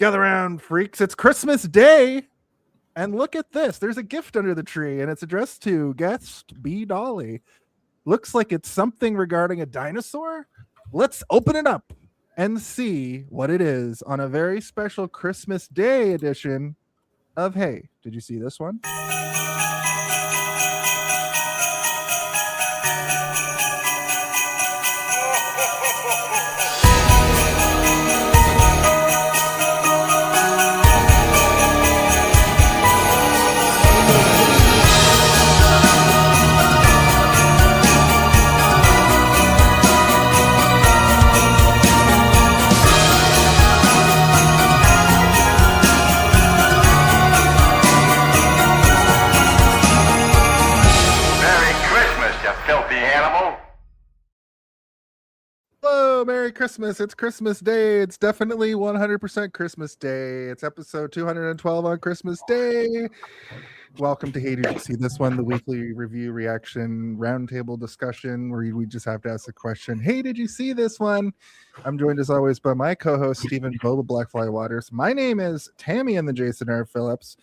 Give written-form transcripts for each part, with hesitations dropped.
Gather around, freaks. It's Christmas Day. And look at this. There's a gift under the tree, and it's addressed to guest Bee Dawley. Looks like it's something regarding a dinosaur. Let's open it up and see what it is on a very special Christmas Day edition of Hey, did you see this one? Merry Christmas. It's Christmas Day. It's definitely 100% Christmas Day. It's episode 212 on Christmas Day. Welcome to Hey, Did You See This One? The weekly review, reaction, roundtable discussion where we just have to ask the question, hey, did you see this one? I'm joined as always by my co-host, Stephen Boba Blackfly Waters. My name is Tammy and the Jason R. Phillips.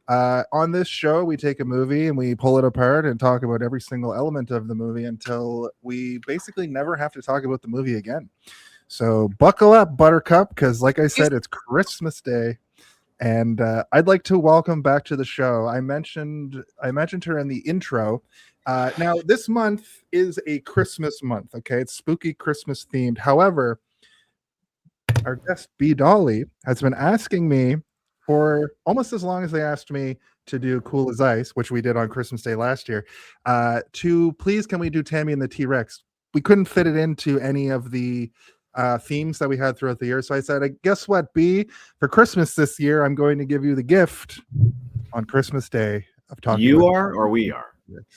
On this show, we take a movie and we pull it apart and talk about every single element of the movie until we basically never have to talk about the movie again. So buckle up, Buttercup, because like I said, it's Christmas Day. And I'd like to welcome back to the show. I mentioned her in the intro. Now, this month is a Christmas month, okay? It's spooky Christmas themed. However, our guest, Bee Dawley, has been asking me for almost as long as they asked me to do Cool as Ice, which we did on Christmas Day last year, to please, can we do Tammy and the T-Rex? We couldn't fit it into any of the themes that we had throughout the year. So I said, guess what, B? For Christmas this year, I'm going to give you the gift on Christmas Day of talking. You are or we are?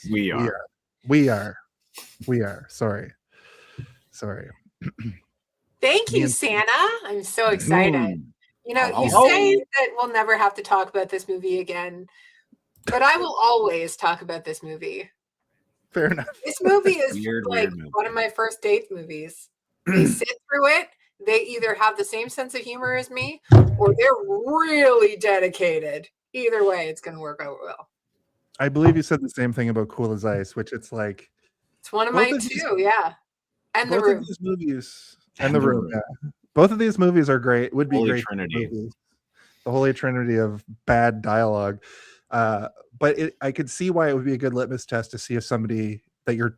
We are. We are. Sorry. Thank you, Santa. I'm so excited. You know, you say that we'll never have to talk about this movie again, but I will always talk about this movie. Fair enough. This movie is one of my first date movies. They sit through it. They either have the same sense of humor as me or they're really dedicated. Either way, it's going to work out well. I believe you said the same thing about Cool as Ice, which it's like... It's one of mine too, yeah. And The Room. These movies, and The Room, yeah. Both of these movies are great. Would be Holy great. Trinity. The Holy Trinity of bad dialogue. But I could see why it would be a good litmus test to see if somebody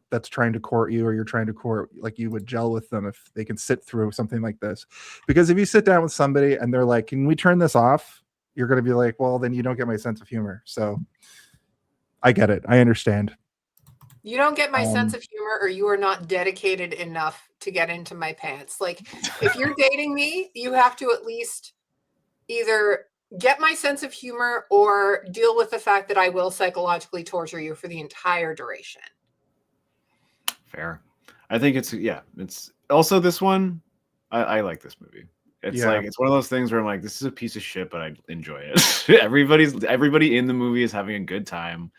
that's trying to court you or you're trying to court, like you would gel with them if they can sit through something like this. Because if you sit down with somebody and they're like, can we turn this off? You're going to be like, well, then you don't get my sense of humor. So I get it. I understand. You don't get my sense of humor or you are not dedicated enough to get into my pants. Like, if you're dating me, you have to at least either get my sense of humor or deal with the fact that I will psychologically torture you for the entire duration. Fair. I think it's also this one. I like this movie. It's it's one of those things where I'm like, this is a piece of shit, but I enjoy it. Everybody in the movie is having a good time.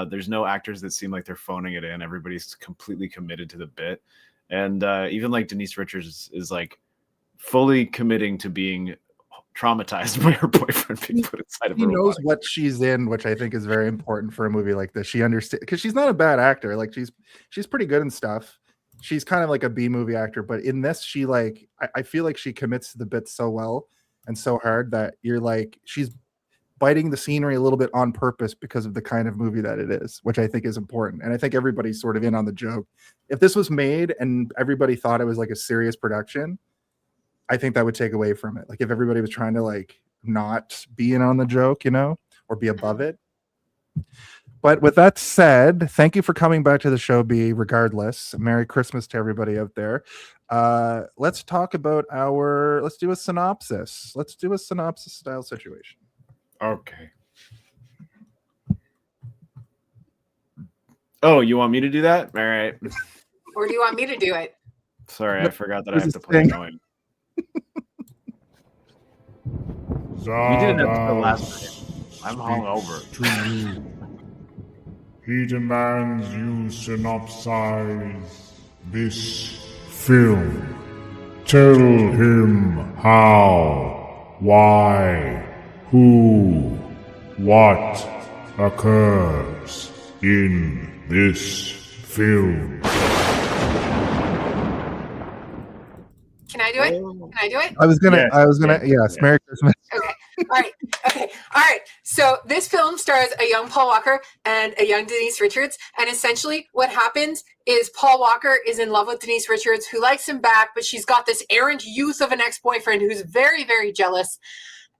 There's no actors that seem like they're phoning it in. Everybody's completely committed to the bit. And even like Denise Richards is like fully committing to being traumatized by her boyfriend being put inside of her. She knows what she's in, which I think is very important for a movie like this. She understands, because she's not a bad actor. Like she's pretty good and stuff. She's kind of like a B movie actor, but in this, she I feel like she commits to the bit so well and so hard that you're like, she's biting the scenery a little bit on purpose because of the kind of movie that it is, which I think is important. And I think everybody's sort of in on the joke. If this was made and everybody thought it was like a serious production, I think that would take away from it. Like if everybody was trying to like not be in on the joke, you know, or be above it. But with that said, thank you for coming back to the show, B. Regardless, Merry Christmas to everybody out there. Let's talk about let's do a synopsis. Let's do a synopsis style situation. Okay. Oh, you want me to do that? All right. Or do you want me to do it? Sorry, I forgot that I have to play it going. We did an episode last night. I'm hungover. He demands you synopsize this film. Tell him how. why, who, what occurs in this film. Can I do it? Can I do it? I was gonna. Yes. Yes. Merry Christmas. Okay. All right. Okay. All right. So this film stars a young Paul Walker and a young Denise Richards. And essentially what happens is Paul Walker is in love with Denise Richards, who likes him back, but she's got this errant youth of an ex-boyfriend who's very, very jealous.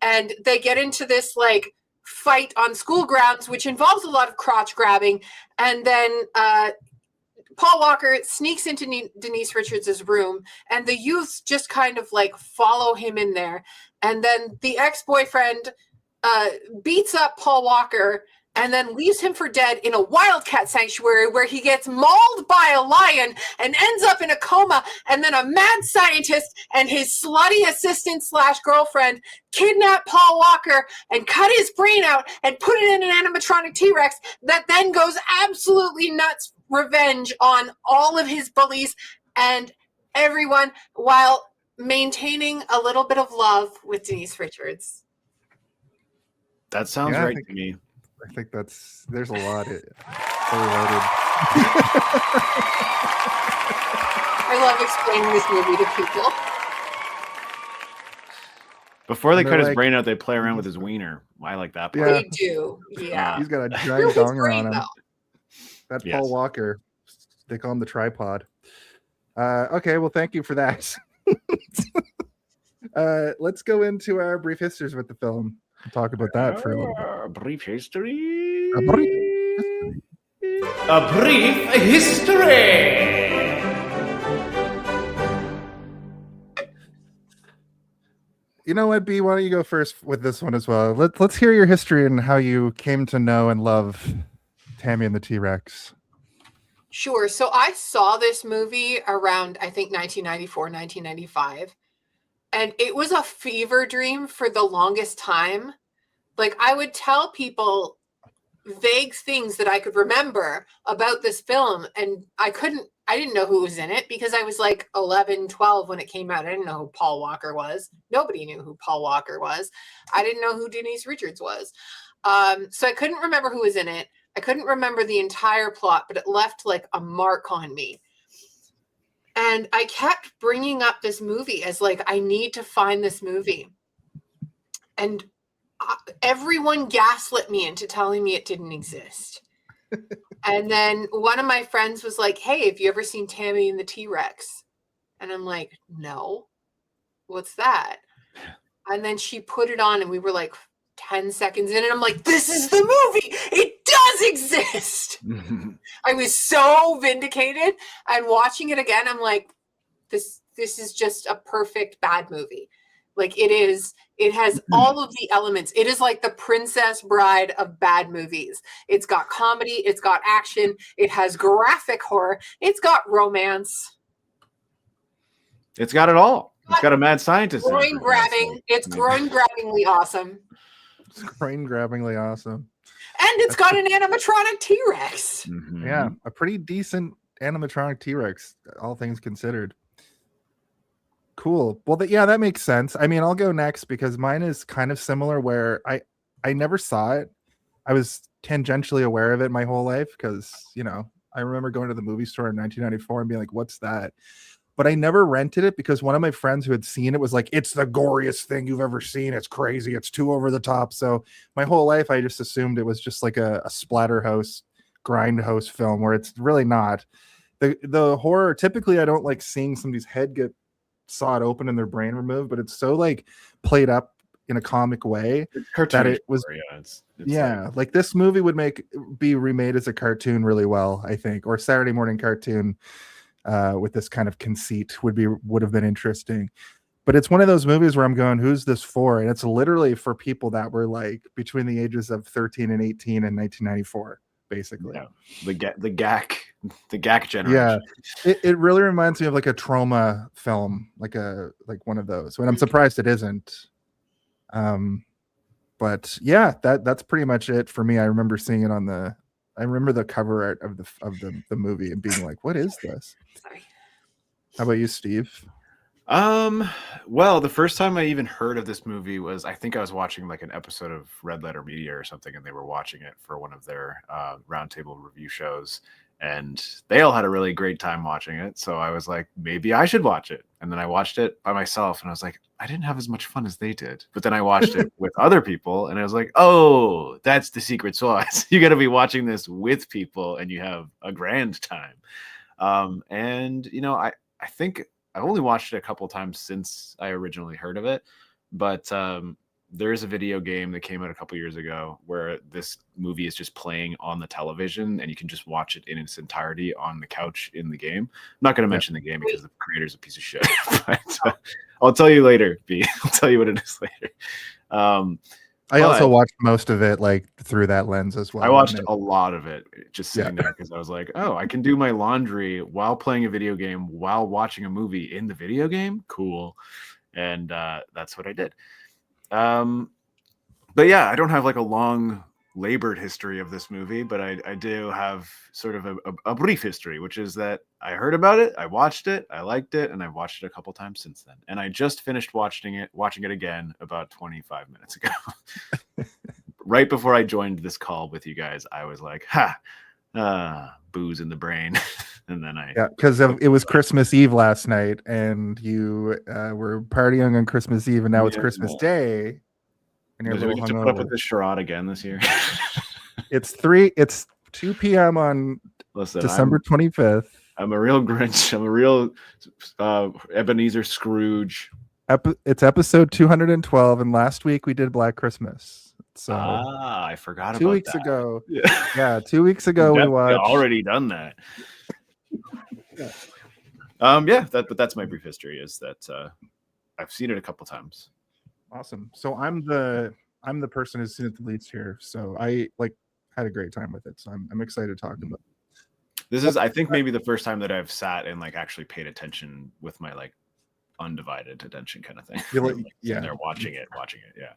And they get into this like fight on school grounds, which involves a lot of crotch grabbing. And then Paul Walker sneaks into Denise Richards' room, and the youths just kind of like follow him in there. And then the ex-boyfriend beats up Paul Walker and then leaves him for dead in a wildcat sanctuary where he gets mauled by a lion and ends up in a coma. And then a mad scientist and his slutty assistant / girlfriend kidnap Paul Walker and cut his brain out and put it in an animatronic T-Rex that then goes absolutely nuts revenge on all of his bullies and everyone while maintaining a little bit of love with Denise Richards. That sounds Yeah, right to me. I think there's a lot. I love explaining this movie to people. Before they And cut they're his like- brain out, they play around with his wiener. I like that part. Yeah. They do. Yeah. He's got a It's giant donger great, on him. though. That Yes. Paul Walker. They call him the tripod. Okay, well, thank you for that. Let's go into our brief histories with the film. We'll talk about that for a little bit. A brief history. A brief A brief history. You know what, B? Why don't you go first with this one as well? Let's hear your history and how you came to know and love Tammy and the T-Rex. Sure. So I saw this movie around, I think, 1994, 1995. And it was a fever dream for the longest time. Like, I would tell people vague things that I could remember about this film. And I didn't know who was in it because I was like 11, 12 when it came out. I didn't know who Paul Walker was. Nobody knew who Paul Walker was. I didn't know who Denise Richards was. So I couldn't remember who was in it. I couldn't remember the entire plot, but it left like a mark on me. And I kept bringing up this movie as like, I need to find this movie. And everyone gaslit me into telling me it didn't exist. And then one of my friends was like, hey, have you ever seen Tammy and the T-Rex? And I'm like, no, what's that? And then she put it on and we were like 10 seconds in and I'm like, this is the movie. It does exist. I was so vindicated, and watching it again, I'm like, this is just a perfect bad movie. Like it has all of the elements. It is like the Princess Bride of bad movies. It's got comedy, it's got action, it has graphic horror, it's got romance. It's got it all. It's got a mad scientist. in it, Groin for grabbing. God's It's sake. groin grabbingly awesome. It's brain-grabbingly awesome. And it's got an animatronic T-Rex. Mhm. Yeah, a pretty decent animatronic T-Rex, all things considered. Cool. Well, that makes sense. I mean, I'll go next because mine is kind of similar where I never saw it. I was tangentially aware of it my whole life because, I remember going to the movie store in 1994 and being like, what's that? But I never rented it because one of my friends who had seen it was like, it's the goriest thing you've ever seen. It's crazy. It's too over the top. So my whole life, I just assumed it was just like a splatterhouse, grindhouse film where it's really not. The horror, typically I don't like seeing somebody's head get sawed open and their brain removed, but it's so like played up in a comic way It's cartoonish that it was horror, yeah. It's like this movie would be remade as a cartoon really well, I think, or Saturday morning cartoon with this kind of conceit would have been interesting. But it's one of those movies where I'm going, who's this for? And it's literally for people that were like between the ages of 13 and 18 in 1994, basically. Yeah. The GAC generation. Yeah, it really reminds me of like a trauma film, like one of those. And I'm surprised it isn't. But yeah, that's pretty much it for me. I remember seeing it I remember the cover art of the movie and being like, what is this? Sorry. How about you, Steve? Well, the first time I even heard of this movie was, I think I was watching like an episode of Red Letter Media or something, and they were watching it for one of their roundtable review shows, and they all had a really great time watching it. So I was like, maybe I should watch it. And then I watched it by myself, and I was like, I didn't have as much fun as they did. But then I watched it with other people, and I was like, oh, that's the secret sauce. You got to be watching this with people, and you have a grand time. And you know, I think I've only watched it a couple times since I originally heard of it, but there is a video game that came out a couple years ago where this movie is just playing on the television, and you can just watch it in its entirety on the couch in the game. I'm not going to mention the game because the creator's a piece of shit. But, I'll tell you later, B. I'll tell you what it is later. I also watched most of it like through that lens as well. I watched a lot of it just sitting there because I was like, oh, I can do my laundry while playing a video game while watching a movie in the video game. Cool. And that's what I did. But yeah, I don't have like a long labored history of this movie, but I do have sort of a brief history, which is that I heard about it, I watched it, I liked it, and I've watched it a couple times since then. And I just finished watching it again about 25 minutes ago. Right before I joined this call with you guys, I was like, booze in the brain. And then because it was Christmas Eve last night, and you were partying on Christmas Eve, and now it's Christmas Day. And you're we get to put up with this charade again this year. It's 2 p.m. on December 25th. I'm a real Grinch. I'm a real Ebenezer Scrooge. It's episode 212, and last week we did Black Christmas. So I forgot about 2 weeks that. ago. Yeah, 2 weeks ago we watched. Already done that. But that's my brief history. Is that I've seen it a couple times. Awesome. So I'm the person who's seen it the least here. So I had a great time with it. So I'm excited to talk about it. This is, I think, maybe the first time that I've sat and like actually paid attention with my like undivided attention kind of thing. They're watching it. Yeah.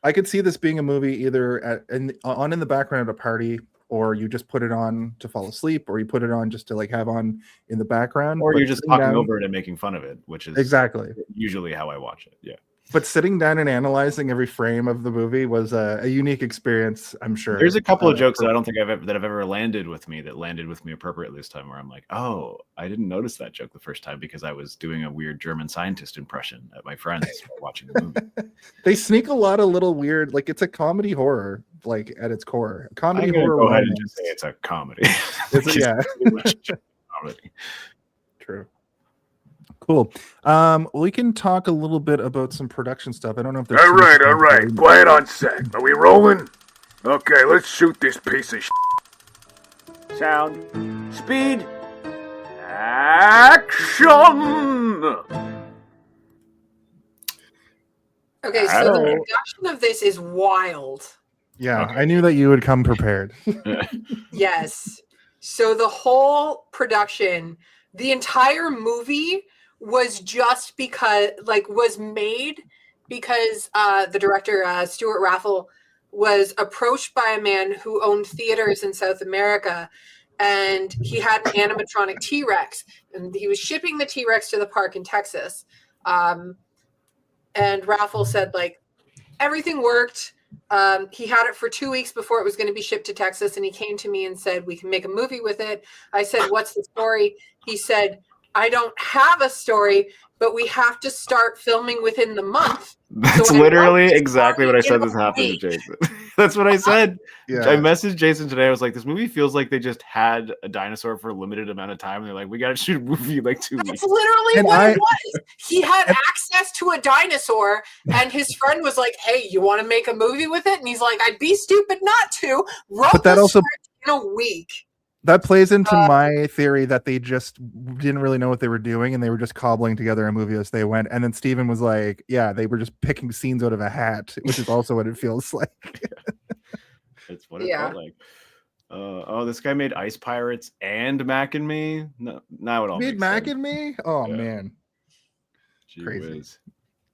I could see this being a movie either in the background at a party, or you just put it on to fall asleep, or you put it on just to like have on in the background, or you're just talking over it and making fun of it, which is exactly usually how I watch it. Yeah. But sitting down and analyzing every frame of the movie was a unique experience, I'm sure. There's a couple of jokes that I don't think I've ever landed with me appropriately this time, where I'm like, oh, I didn't notice that joke the first time because I was doing a weird German scientist impression at my friends while watching the movie. They sneak a lot of little weird, like it's a comedy horror, like at its core. Comedy horror. Go ahead and just say it's a comedy. Comedy. True. Cool. We can talk a little bit about some production stuff. I don't know if there's all right. Quiet on set. Are we rolling? Okay, let's shoot this piece of sound, speed, action. Okay, so the production of this is wild. Yeah, okay. I knew that you would come prepared. Yes. So the whole production, the entire movie was just was made because the director, Stewart Raffill, was approached by a man who owned theaters in South America, and he had an animatronic T-Rex, and he was shipping the T-Rex to the park in Texas. And Raffill said, everything worked. He had it for 2 weeks before it was going to be shipped to Texas, and he came to me and said, we can make a movie with it. I said, what's the story? He said, I don't have a story, but we have to start filming within the month. That's literally exactly what I said this happened to Jason. That's what I said. Yeah. I messaged Jason today. I was like, this movie feels like they just had a dinosaur for a limited amount of time. And they're like, we got to shoot a movie in 2 weeks. That's literally what it was. He had access to a dinosaur, and his friend was like, hey, you want to make a movie with it? And he's like, I'd be stupid not to. Wrote the script in a week. That plays into my theory that they just didn't really know what they were doing, and they were just cobbling together a movie as they went. And then Steven was like, yeah, they were just picking scenes out of a hat, which is also what it feels like. It's what it felt like. This guy made Ice Pirates and Mac and Me. No, now it all made Mac and Me? Oh, man. Gee crazy. Whiz.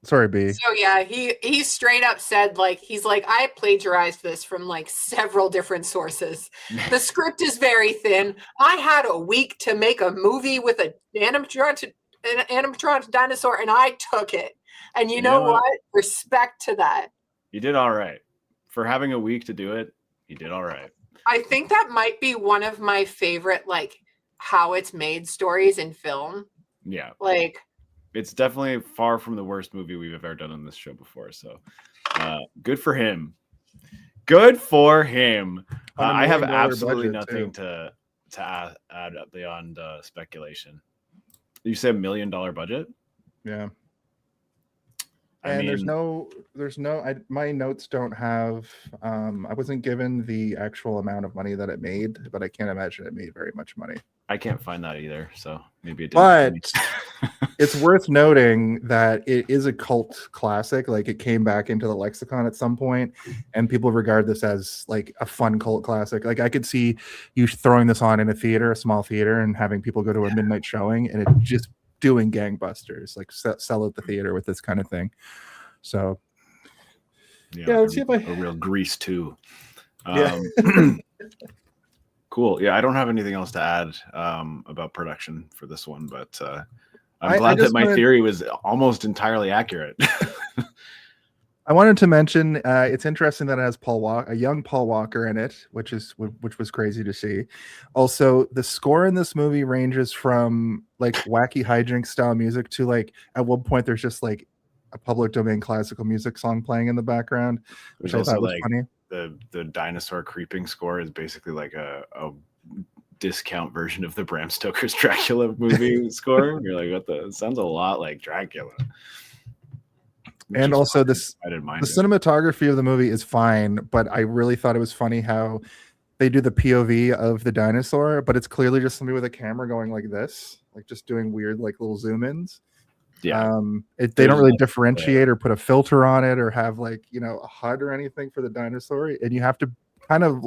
Sorry, B. So yeah, he straight up said I plagiarized this from several different sources. The script is very thin. I had a week to make a movie with an animatronic an animatronic dinosaur, and I took it. And you know what? Respect to that. You did all right. For having a week to do it, you did all right. I think that might be one of my favorite, like, how it's made stories in film. Yeah. Like, it's definitely far from the worst movie we've ever done on this show before. So good for him. Good for him. I have absolutely nothing to add beyond speculation. You said $1 million budget? Yeah. And my notes don't have, I wasn't given the actual amount of money that it made, but I can't imagine it made very much money. I can't find that either. So maybe it did. But it's worth noting that it is a cult classic. Like, it came back into the lexicon at some point, and people regard this as like a fun cult classic. Like, I could see you throwing this on in a theater, a small theater, and having people go to a midnight showing, and it just doing gangbusters, like sell out the theater with this kind of thing. So yeah, let's see if a real Grease too. Cool. Yeah, I don't have anything else to add about production for this one, but I'm glad that my theory was almost entirely accurate. I wanted to mention it's interesting that it has a young Paul Walker in it, which was crazy to see. Also, the score in this movie ranges from like wacky hijinks style music to, like, at one point there's just like a public domain classical music song playing in the background, which I thought was funny. The dinosaur creeping score is basically like a discount version of the Bram Stoker's Dracula movie score. You're like, what the? It sounds a lot like Dracula. And also the cinematography of the movie is fine, but I really thought it was funny how they do the POV of the dinosaur, but it's clearly just somebody with a camera going like this, like just doing weird like little zoom ins. Yeah. They don't really differentiate or put a filter on it or have, like, a HUD or anything for the dinosaur, and you have to kind of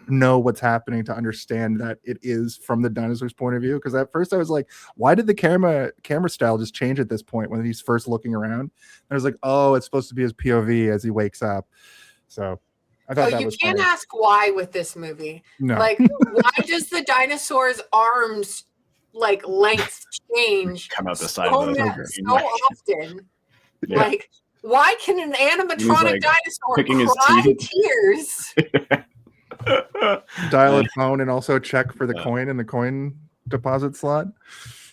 know what's happening to understand that it is from the dinosaur's point of view. Because at first I was like, why did the camera style just change at this point when he's first looking around? And I was like, oh, it's supposed to be his POV as he wakes up. So I thought that was you can't funny. ask why with this movie. No. Like, why does the dinosaur's arms like length change come out the side so of the often? Yeah. Like, why can an animatronic dinosaur cry tears? Dial a phone and also check for the coin in the coin deposit slot.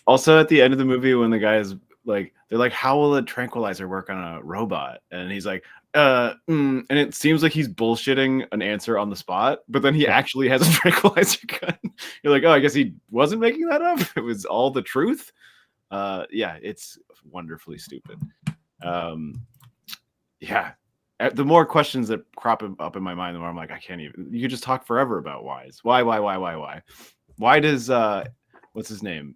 Also, at the end of the movie, when the guys like, they're like, how will a tranquilizer work on a robot? And he's like, and it seems like he's bullshitting an answer on the spot, but then he actually has a tranquilizer gun. You're like, oh, I guess he wasn't making that up. It was all the truth. Yeah, it's wonderfully stupid. Yeah. The more questions that crop up in my mind, the more I'm like, I can't even. You could just talk forever about whys. Why? Why does what's his name?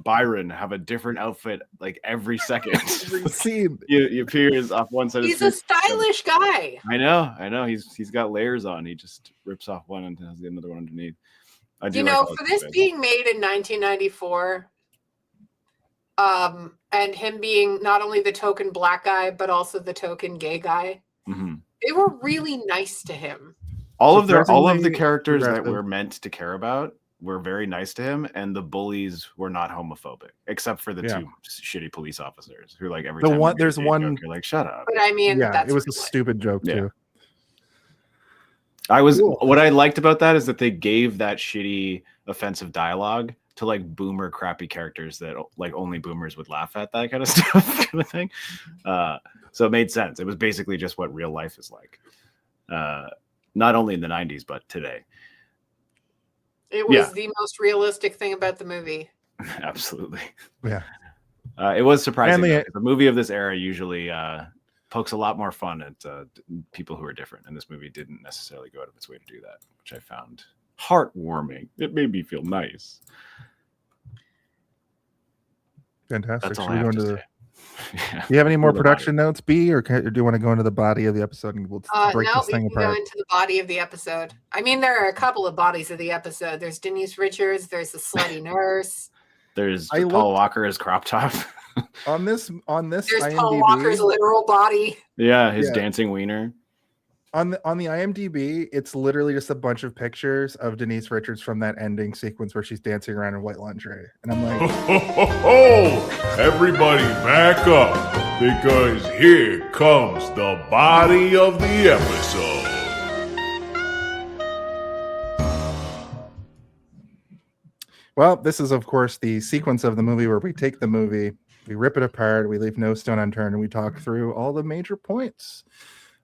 Byron have a different outfit like every second. Every scene. He appears off one side. He's a stylish guy. I know. He's got layers on. He just rips off one and has the another one underneath. For this being made in 1994. And him being not only the token black guy, but also the token gay guy. Mm-hmm. They were really nice to him. All of the characters that we're meant to care about were very nice to him, and the bullies were not homophobic, except for the two shitty police officers who, like, every time there's one, you're like, shut up. But I mean, it was a stupid joke too. What I liked about that is that they gave that shitty offensive dialogue to like boomer crappy characters that like only boomers would laugh at, that kind of stuff, kind of thing. So it made sense. It was basically just what real life is like, not only in the 90s but today. It was the most realistic thing about the movie. Absolutely. Yeah. It was surprising. The movie of this era usually pokes a lot more fun at people who are different, and this movie didn't necessarily go out of its way to do that, which I found heartwarming. It made me feel nice. Fantastic. That's all I have to say. Do you have any more production notes, B, or do you want to go into the body of the episode and we'll break this thing apart? Go into the body of the episode. I mean, there are a couple of bodies of the episode. There's Denise Richards. There's the slutty nurse. There's Paul Walker's crop top. on this. There's IMDb, Paul Walker's literal body. Yeah, his dancing wiener. On the IMDb, it's literally just a bunch of pictures of Denise Richards from that ending sequence where she's dancing around in white lingerie, and I'm like, everybody back up, because here comes the body of the episode. well, this is of course the sequence of the movie where we take the movie, we rip it apart, we leave no stone unturned, and we talk through all the major points.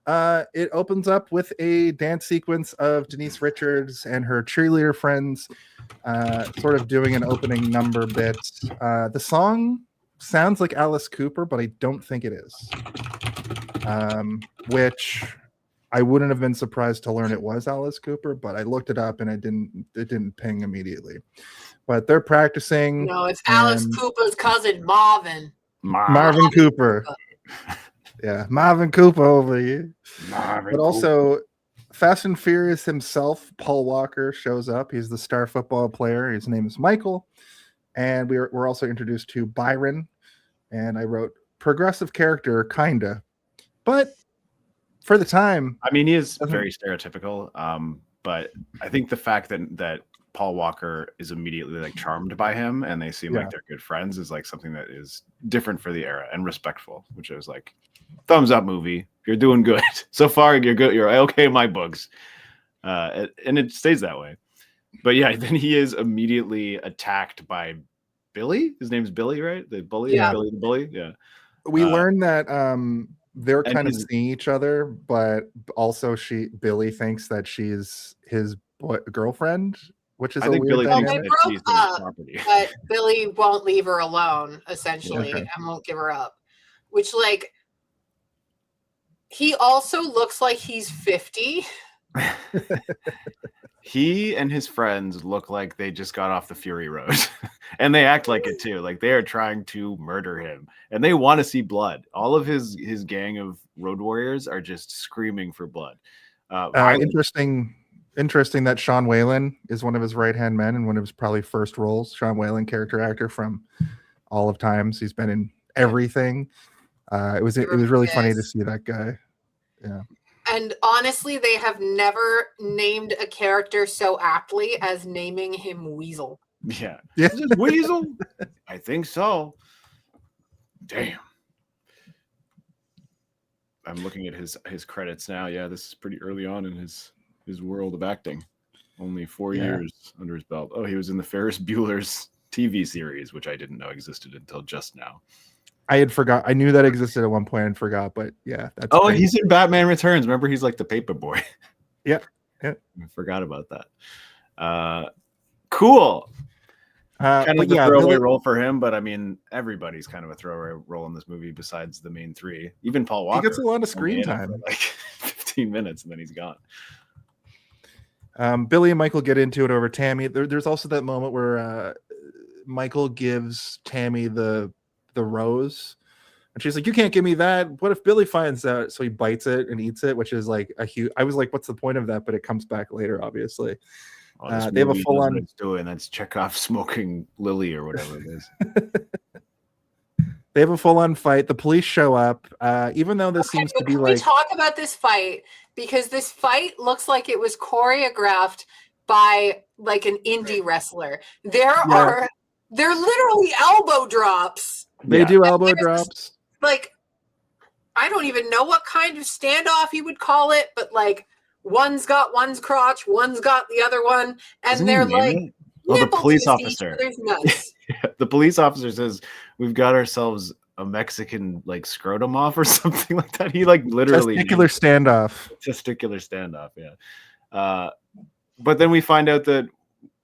It opens up with a dance sequence of Denise Richards and her cheerleader friends, sort of doing an opening number bit. The song sounds like Alice Cooper, but I don't think it is. Which I wouldn't have been surprised to learn it was Alice Cooper, but I looked it up and it didn't ping immediately. But they're practicing. No, it's Alice Cooper's cousin Marvin. Marvin Cooper. Yeah, Marvin Cooper over here. But also, Fast and Furious himself, Paul Walker, shows up. He's the star football player. His name is Michael. And we're also introduced to Byron. And I wrote, progressive character, kinda. But for the time... I mean, he is very stereotypical. But I think the fact that Paul Walker is immediately like charmed by him and they seem like they're good friends is like something that is different for the era and respectful, which is like, thumbs up movie. You're doing good. So far, you're good. You're okay in my books. And it stays that way. But yeah, then he is immediately attacked by Billy. His name's Billy, right? The bully? Yeah. Billy the bully? Yeah. We learn that they're kind of he's- seeing each other, but also Billy thinks that she's his girlfriend, which is I think Billy thinks They that broke she's his up. property. But Billy won't leave her alone, essentially, Okay. and won't give her up. Which, like, he also looks like he's 50. He and his friends look like they just got off the Fury Road. And they act like it too. Like they are trying to murder him. And they want to see blood. All of his gang of road warriors are just screaming for blood. Interesting that Sean Whalen is one of his right-hand men and one of his probably first roles. Sean Whalen, character actor from all of times. He's been in everything. It was really funny to see that guy. Yeah. And honestly, they have never named a character so aptly as naming him Weasel. Yeah. Yeah. Is this Weasel? I think so. Damn. I'm looking at his credits now. Yeah, this is pretty early on in his world of acting. Only 4 years under his belt. Oh, he was in the Ferris Bueller's TV series, which I didn't know existed until just now. I had forgot. I knew that existed at one point and forgot, but yeah. That's He's in Batman Returns. Remember, he's like the paper boy. Yeah. I forgot about that. Cool. Kind of the throwaway role for him, but I mean, everybody's kind of a throwaway role in this movie besides the main three. Even Paul Walker. He gets a lot of screen time. Like 15 minutes and then he's gone. Billy and Michael get into it over Tammy. There's also that moment where Michael gives Tammy the rose, and she's like, "You can't give me that. What if Billy finds out?" So he bites it and eats it, which is like a huge. I was like, "What's the point of that?" But it comes back later, obviously. They have a full on. It's doing that's Chekhov smoking Lily or whatever it is. They have a full-on fight. The police show up, even though this seems to be like. We talk about this fight because this fight looks like it was choreographed by like an indie wrestler. They're literally elbow drops. They do elbow drops. Like, I don't even know what kind of standoff you would call it, but like one's got one's crotch, one's got the other one, and they're like. The police officer. Nuts. The police officer says, "We've got ourselves a Mexican like scrotum off or something like that." He like literally testicular standoff. Yeah. But then we find out that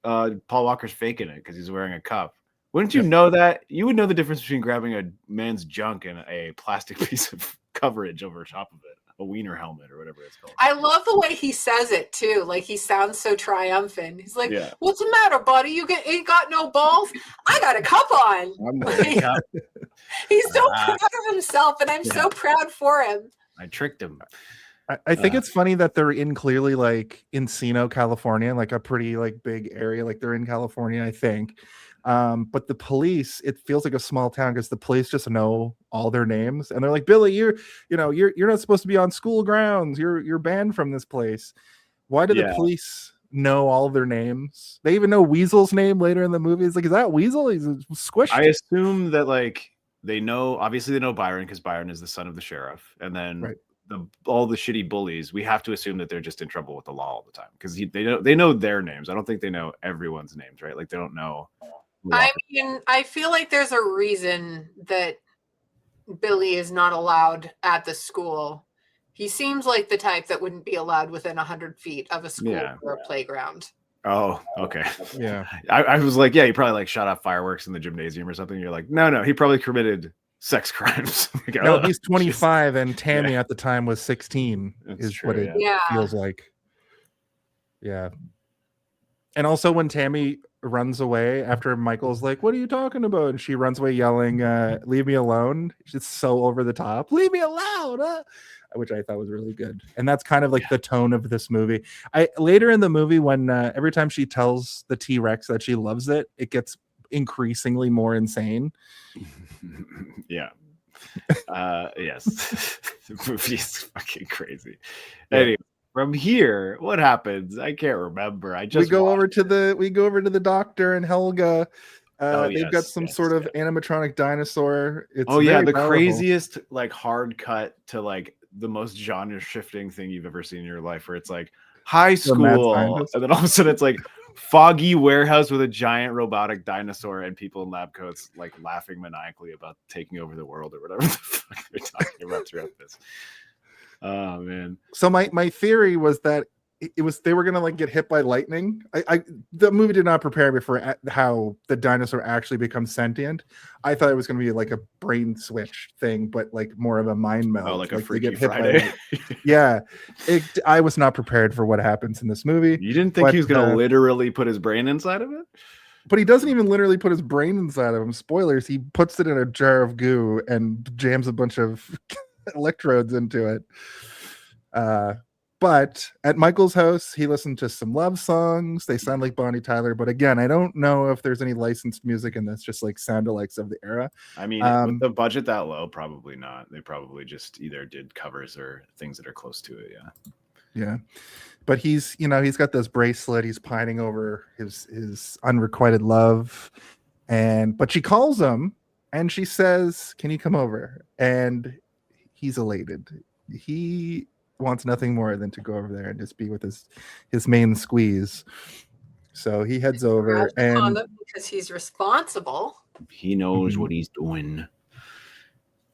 Paul Walker's faking it because he's wearing a cup. Wouldn't you know that? You would know the difference between grabbing a man's junk and a plastic piece of coverage over top of it, a wiener helmet or whatever it's called. I love the way he says it too. Like he sounds so triumphant. He's like, "What's the matter, buddy? You ain't got no balls? I got a cup on." I'm wearing a cup. He's so proud of himself, and I'm so proud for him. I tricked him. I think it's funny that they're in clearly like Encino, California, like a pretty like big area. Like they're in California, I think. But the police, it feels like a small town because the police just know all their names, and they're like, Billy, you're not supposed to be on school grounds. You're banned from this place. Why do the police know all their names? They even know Weasel's name later in the movie. It's like, is that Weasel? He's squished. I assume that like they know. Obviously, they know Byron because Byron is the son of the sheriff, and then all the shitty bullies. We have to assume that they're just in trouble with the law all the time because they know their names. I don't think they know everyone's names, right? Like they don't know. I mean, I feel like there's a reason that Billy is not allowed at the school. He seems like the type that wouldn't be allowed within 100 feet of a school or a playground. Oh, okay. Yeah. I was like, yeah, he probably like shot off fireworks in the gymnasium or something. You're like, no, he probably committed sex crimes. Like, no, he's 25 and Tammy at the time was 16. That's is true, what it feels like. Yeah. And also when Tammy runs away after Michael's like, what are you talking about? And she runs away yelling, leave me alone. She's so over the top. Leave me alone. Which I thought was really good. And that's kind of like the tone of this movie. Later in the movie, when every time she tells the T-Rex that she loves it, it gets increasingly more insane. Yeah. Yes. The movie is fucking crazy. Anyway, from here, what happens? I can't remember. We go over to the doctor and Helga. They've got some sort of animatronic dinosaur. It's the craziest like hard cut to like the most genre shifting thing you've ever seen in your life, where it's like high school, and then all of a sudden it's like foggy warehouse with a giant robotic dinosaur and people in lab coats like laughing maniacally about taking over the world or whatever the fuck they're talking about throughout this. Oh man. So my theory was that they were gonna like get hit by lightning. The movie did not prepare me for how the dinosaur actually becomes sentient. I thought it was gonna be like a brain switch thing, but like more of a mind meld. Oh, like a Freaky Friday. Yeah, I was not prepared for what happens in this movie. You didn't think he was gonna literally put his brain inside of it? But he doesn't even literally put his brain inside of him. Spoilers. He puts it in a jar of goo and jams a bunch of electrodes into it. But at Michael's house, he listened to some love songs. They sound like Bonnie Tyler, but again, I don't know if there's any licensed music in this, just like sound-alikes of the era. I mean, with the budget that low, probably not. They probably just either did covers or things that are close to it. Yeah. But he's got this bracelet. He's pining over his unrequited love, but she calls him and she says, "Can you come over?" And he's elated. He wants nothing more than to go over there and just be with his main squeeze. So he heads over and because he's responsible. He knows what he's doing.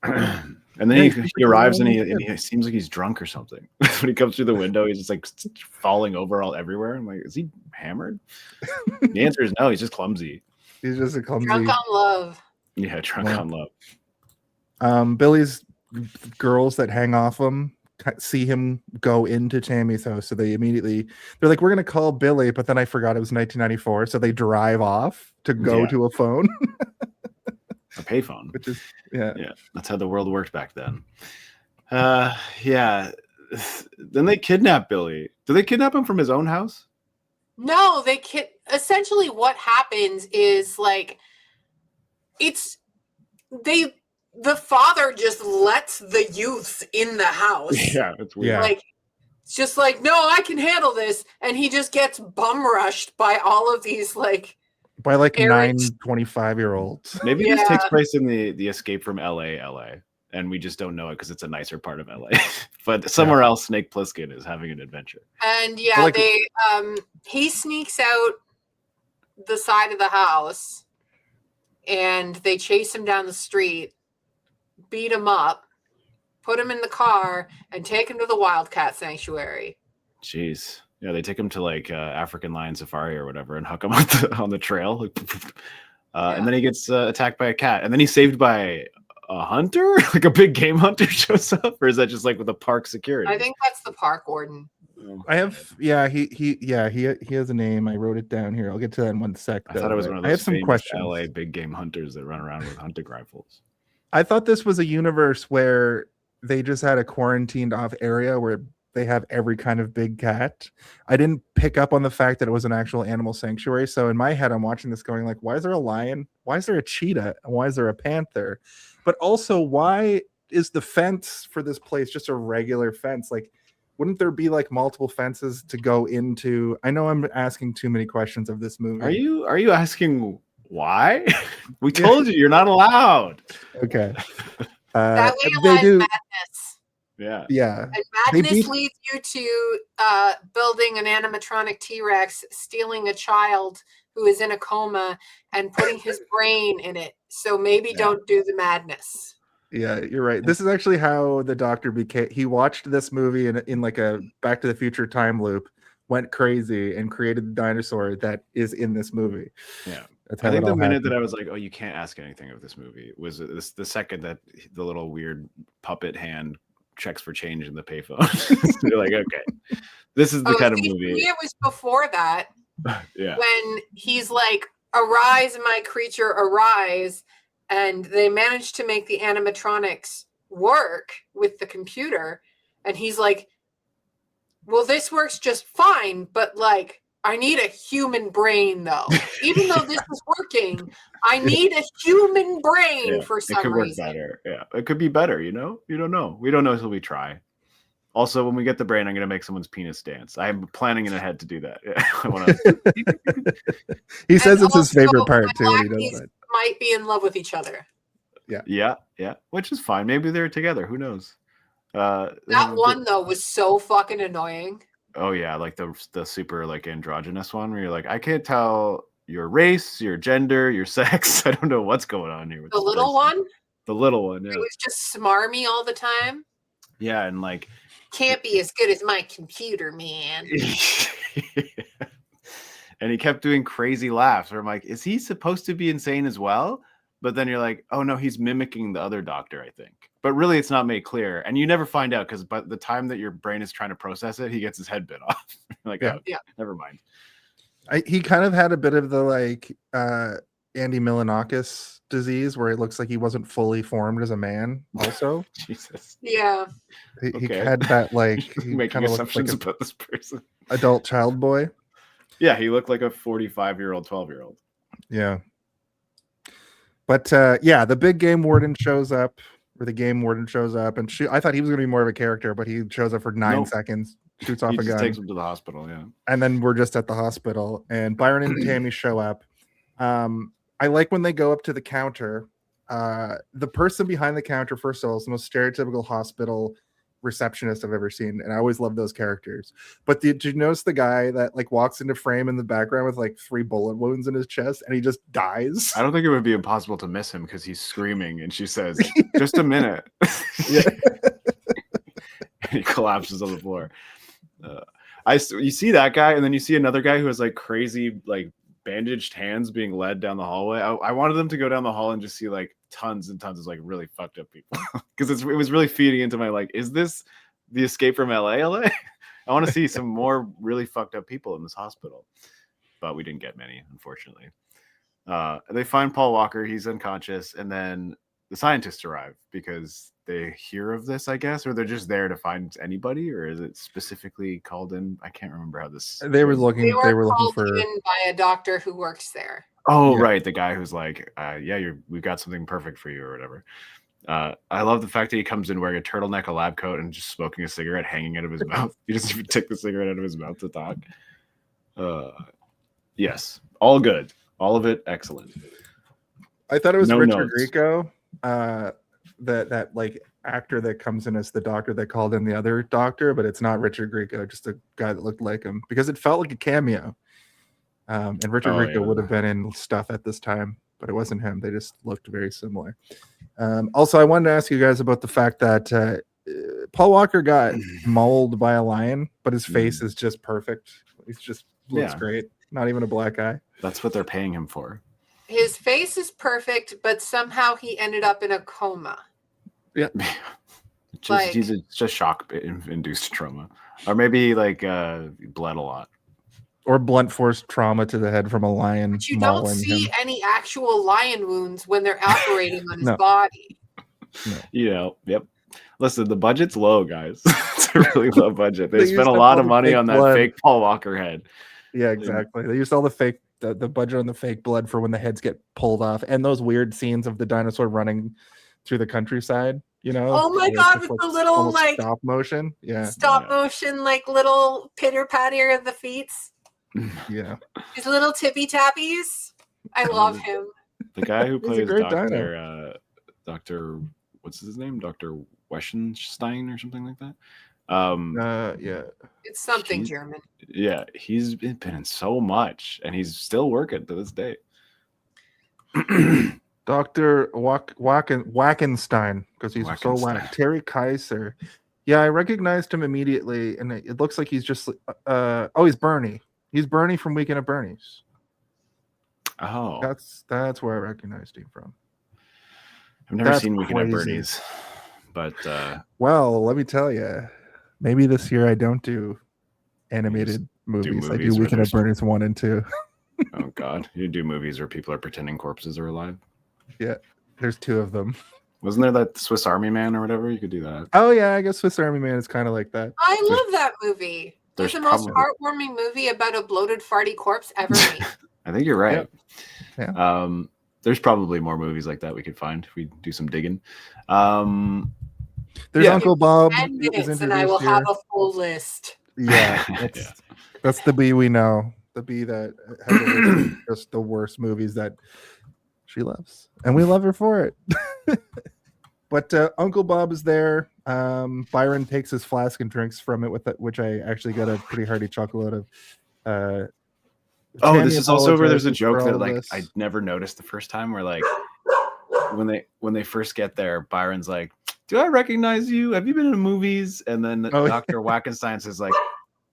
And then he arrives and he seems like he's drunk or something. When he comes through the window, he's just like falling over everywhere. I'm like, is he hammered? The answer is no, he's just clumsy. He's just a clumsy drunk on love. Yeah, drunk on love. Billy's girls that hang off him see him go into Tammy's house, so they're like, we're gonna call Billy, but then I forgot it was 1994, so they drive off to go to a phone. A payphone. Which is that's how the world worked back then. Then they kidnap Billy. Do they kidnap him from his own house? No, essentially what happens is like the father just lets the youths in the house. Yeah, it's weird. Yeah. Like, it's just like, no, I can handle this. And he just gets bum rushed by all of these by 9 25-year-olds. Maybe this takes place in the escape from LA, and we just don't know it because it's a nicer part of LA. But somewhere else, Snake Plissken is having an adventure. And he sneaks out the side of the house, and they chase him down the street, beat him up, put him in the car, and take him to the Wildcat Sanctuary. Jeez. Yeah, they take him to African lion safari or whatever and huck him on the trail. And then he gets attacked by a cat. And then he's saved by a hunter? Like a big game hunter shows up? Or is that just with the park security? I think that's the park warden. I have, he has a name. I wrote it down here. I'll get to that in one sec. I thought it was one of those I have some questions. LA big game hunters that run around with hunting rifles. I thought this was a universe where they just had a quarantined off area where they have every kind of big cat. I didn't pick up on the fact that it was an actual animal sanctuary. So in my head, I'm watching this going like, why is there a lion? Why is there a cheetah? And why is there a panther? But also, why is the fence for this place just a regular fence? Like, wouldn't there be like multiple fences to go into? I know I'm asking too many questions of this movie. Are you asking why? We told you you're not allowed. Okay. That way they do. madness. Yeah. Yeah. And madness leads you to building an animatronic T-Rex, stealing a child who is in a coma, and putting his brain in it. So maybe don't do the madness. Yeah, you're right. This is actually how the doctor became. He watched this movie in like a Back to the Future time loop, went crazy, and created the dinosaur that is in this movie. Yeah. That's how I think the minute happened. that I was like, "Oh, you can't ask anything of this movie," was the second that the little weird puppet hand checks for change in the payphone. You're like, okay, this is the kind of movie. It was before that. Yeah. When he's like, "Arise, my creature, arise," and they managed to make the animatronics work with the computer, and he's like, "Well, this works just fine, but like, I need a human brain, though. Even though this is working, I need a human brain for some reason." It could work better. Yeah, it could be better. You know, you don't know. We don't know until we try. Also, when we get the brain, I'm going to make someone's penis dance. I'm planning in ahead to do that. Yeah, I wanna... He says it's his favorite part too when he does that. Might be in love with each other. Yeah, which is fine. Maybe they're together. Who knows? That one though was so fucking annoying. Oh yeah, like the super like androgynous one where you're like, I can't tell your race, your gender, your sex. I don't know what's going on here with the little one. The little one. Yeah. It was just smarmy all the time. Yeah, and like can't be as good as my computer, man. And he kept doing crazy laughs where I'm like, is he supposed to be insane as well? But then you're like, oh no, he's mimicking the other doctor, I think. But really it's not made clear. And you never find out because by the time that your brain is trying to process it, he gets his head bit off. Like, yeah. Never mind. He kind of had a bit of the like Andy Milonakis disease where it looks like he wasn't fully formed as a man also. Jesus. Yeah. He had that like making assumptions about this person. Adult child boy. Yeah, he looked like a 45-year-old, 12-year-old. Yeah. But the big game warden shows up, or the game warden shows up, and I thought he was going to be more of a character, but he shows up for 9 seconds, shoots off a gun. Takes him to the hospital, yeah. And then we're just at the hospital, and Byron and Tammy show up. I like when they go up to the counter. The person behind the counter, first of all, is the most stereotypical hospital receptionist I've ever seen, and I always love those characters. But did you notice the guy that like walks into frame in the background with like 3 bullet wounds in his chest and he just dies? I don't think it would be impossible to miss him because he's screaming and she says, "Just a minute." Yeah. And he collapses on the floor. You see that guy, and then you see another guy who has like crazy like bandaged hands being led down the hallway. I wanted them to go down the hall and just see like tons and tons of like really fucked up people because it was really feeding into my like, is this the Escape from LA? I want to see some more really fucked up people in this hospital, but we didn't get many, unfortunately. They find Paul Walker, he's unconscious, and then the scientists arrive because they hear of this, I guess, or they're just there to find anybody, or is it specifically called in? I can't remember how this. They were looking called for in by a doctor who works there. Oh, yeah. Right. The guy who's like, we've got something perfect for you or whatever. I love the fact that he comes in wearing a turtleneck, a lab coat, and just smoking a cigarette hanging out of his mouth. He doesn't even take the cigarette out of his mouth to talk. Yes. All good. All of it. Excellent. I thought it was Richard Grieco, that like actor that comes in as the doctor that called in the other doctor, but it's not Richard Grieco, just a guy that looked like him because it felt like a cameo. And Richard Grieco would have been in stuff at this time, but it wasn't him. They just looked very similar. Also, I wanted to ask you guys about the fact that Paul Walker got mauled by a lion, but his face is just perfect. He just looks great. Not even a black eye. That's what they're paying him for. His face is perfect, but somehow he ended up in a coma. Yeah. He's just shock-induced trauma. Or maybe like bled a lot. Or blunt force trauma to the head from a lion. But you don't see any actual lion wounds when they're operating on his body. No. Yep. Listen, the budget's low, guys. It's a really low budget. They spent used a up lot all of the money fake on that blood. fake Paul Walker head. Yeah, exactly. They used all the budget on the fake blood for when the heads get pulled off, and those weird scenes of the dinosaur running through the countryside. You know? Oh my where it's God, just, with the little almost like stop motion. Yeah, stop motion, like little pitter patter of the feet. yeah. His little tippy tappies. I love him. The guy who He's a plays great dino. Dr. What's his name? Dr. Weschenstein or something like that. Yeah. It's something German. Yeah, he's been in so much, and he's still working to this day. Dr. Wackenstein, because he's so whack. Terry Kiser. Yeah, I recognized him immediately, and it looks like he's just he's Bernie. He's Bernie from Weekend at Bernie's. Oh. That's where I recognized him from. I've never seen Weekend at Bernie's, but well, let me tell you, maybe this year I don't do animated movies. I do Weekend at Bernie's 1 and 2. Oh God, you do movies where people are pretending corpses are alive. Yeah, there's 2 of them. Wasn't there that Swiss Army Man or whatever? You could do that. Oh yeah, I guess Swiss Army Man is kind of like that. I love that movie. It's the most heartwarming movie about a bloated, farty corpse ever made. I think you're right. Yeah. There's probably more movies like that we could find if we do some digging. There's Uncle Bob. 10 minutes and I will have a full list. Yeah, that's the Bee we know. The Bee that has a list of just the worst movies that she loves, and we love her for it. But Uncle Bob is there. Byron takes his flask and drinks from it, which I actually got a pretty hearty chuckle out of. This is also where there's a joke that I never noticed the first time. Where like when they first get there, Byron's like, "Do I recognize you? Have you been in movies?" And then Dr. Wackenstein says like,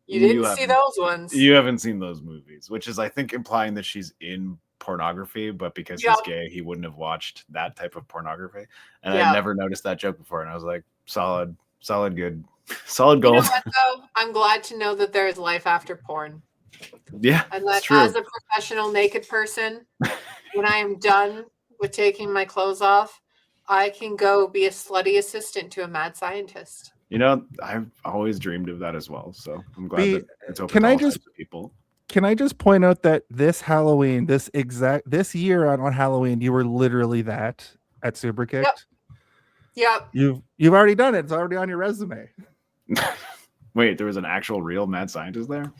"You didn't see those ones. You haven't seen those movies," which is I think implying that she's in pornography, but because he's gay, he wouldn't have watched that type of pornography. And I never noticed that joke before, and I was like, solid, good, solid gold. You know what, though? I'm glad to know that there is life after porn. Yeah, and that as a professional naked person, when I am done with taking my clothes off, I can go be a slutty assistant to a mad scientist. You know, I've always dreamed of that as well. So I'm glad that it's open to all types of people. Can I just point out that this Halloween, this year on Halloween, you were literally that at Super Kicked? Yep. You've already done it. It's already on your resume. Wait, there was an actual real mad scientist there?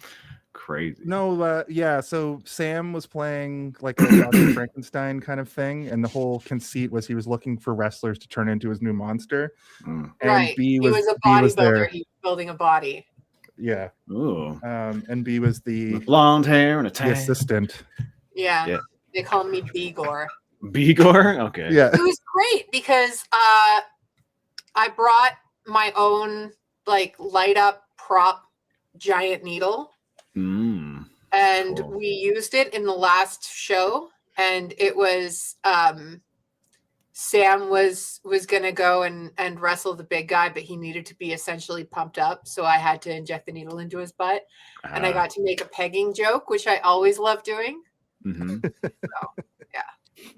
Crazy. No, so Sam was playing like a Dr. Frankenstein kind of thing, and the whole conceit was he was looking for wrestlers to turn into his new monster. And right. He was a bodybuilder. He was building a body. Yeah. Ooh. And B was the blonde hair and a tan. The assistant. Yeah. They called me B-Gore. B-Gore? Okay. Yeah. It was great because I brought my own like light up prop giant needle. And cool. We used it in the last show, and it was Sam was gonna go and wrestle the big guy, but he needed to be essentially pumped up, so I had to inject the needle into his butt, and I got to make a pegging joke, which I always love doing. Mm-hmm. So, yeah,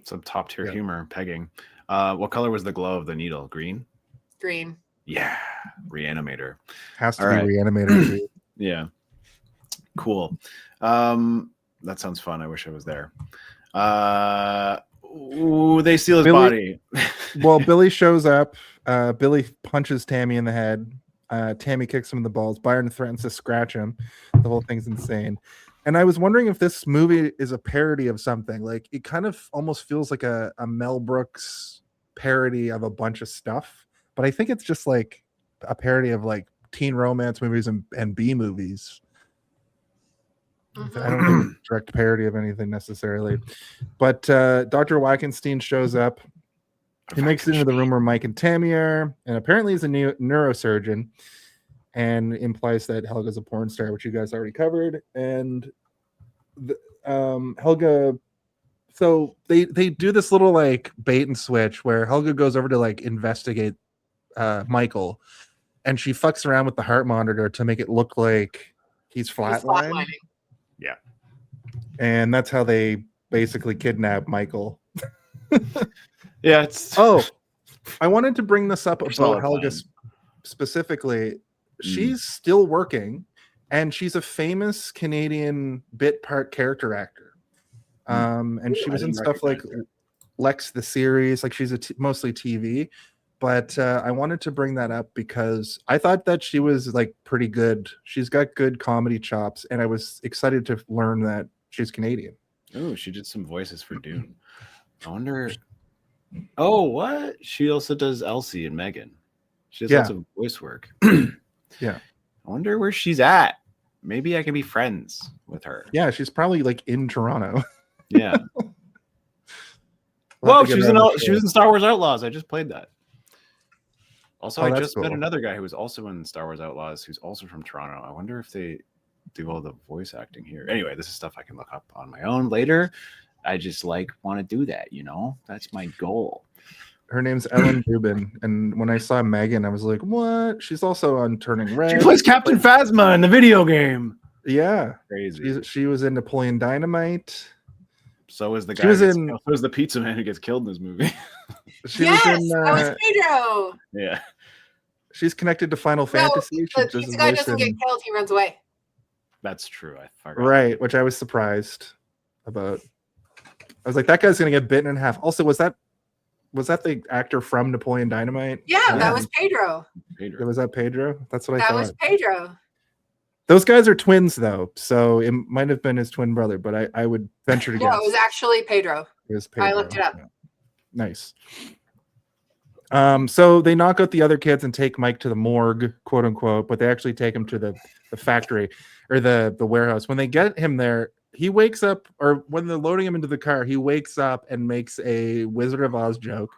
some top tier humor. Pegging. What color was the glow of the needle? Green. Yeah, Reanimator has to be Reanimator. Yeah. Cool. That sounds fun. I wish I was there. They steal his body. Well, Billy shows up. Billy punches Tammy in the head. Tammy kicks him in the balls. Byron threatens to scratch him. The whole thing's insane. And I was wondering if this movie is a parody of something. Like it kind of almost feels like a Mel Brooks parody of a bunch of stuff. But I think it's just like a parody of like teen romance movies and B movies. I don't think it's a direct parody of anything necessarily, but Dr. Wackenstein shows up. He makes it into the room where Mike and Tammy are, and apparently he's a neurosurgeon, and implies that Helga's a porn star, which you guys already covered. And Helga, so they do this little like bait and switch where Helga goes over to like investigate Michael, and she fucks around with the heart monitor to make it look like he's flatlining. Yeah. And that's how they basically kidnap Michael. Yeah. I wanted to bring this up about Helga's specifically, she's still working, and she's a famous Canadian bit part character actor. And she was in stuff like Lex the series, like she's mostly TV. But I wanted to bring that up because I thought that she was like pretty good. She's got good comedy chops, and I was excited to learn that she's Canadian. Oh, she did some voices for Dune. I wonder. Oh, what? She also does Elsie and Megan. She does lots of voice work. Yeah. I wonder where she's at. Maybe I can be friends with her. Yeah, she's probably like in Toronto. Yeah. Whoa, she was in Star Wars Outlaws. I just played that. Also, I just met another guy who was also in Star Wars Outlaws, who's also from Toronto. I wonder if they do all the voice acting here. Anyway, this is stuff I can look up on my own later. I just want to do that, you know? That's my goal. Her name's Ellen Dubin, and when I saw Megan, I was like, what? She's also on Turning Red. She plays Captain Phasma in the video game. Yeah. Crazy. She was in Napoleon Dynamite. So is the guy. So is the pizza man who gets killed in this movie. That was Pedro. Yeah. She's connected to Final Fantasy. The pizza guy doesn't get killed; he runs away. That's true. I forgot. Right, which I was surprised about. I was like, that guy's gonna get bitten in half. Also, was that the actor from Napoleon Dynamite? Yeah, that was Pedro. Was that Pedro? That's what I thought. That was Pedro. Those guys are twins, though, so it might have been his twin brother, but I would venture to guess. No, it was actually Pedro. It was Pedro. I looked it up. Yeah. Nice. So they knock out the other kids and take Mike to the morgue, quote unquote, but they actually take him to the factory or the warehouse. When they get him there, he wakes up, or when they're loading him into the car, he wakes up and makes a Wizard of Oz joke,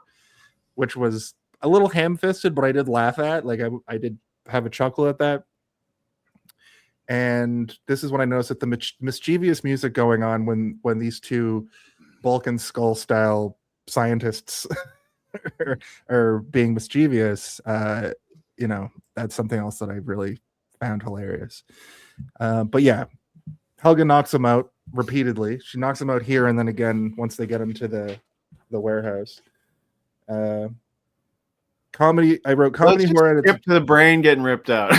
which was a little ham-fisted, but I did laugh at. Like I did have a chuckle at that. And this is when I noticed that the mischievous music going on when these two Balkan skull style scientists are being mischievous, that's something else that I really found hilarious. But yeah, Helga knocks him out repeatedly. She knocks him out here and then again once they get him to the warehouse. Comedy. I wrote comedy horror. Skip to the brain getting ripped out.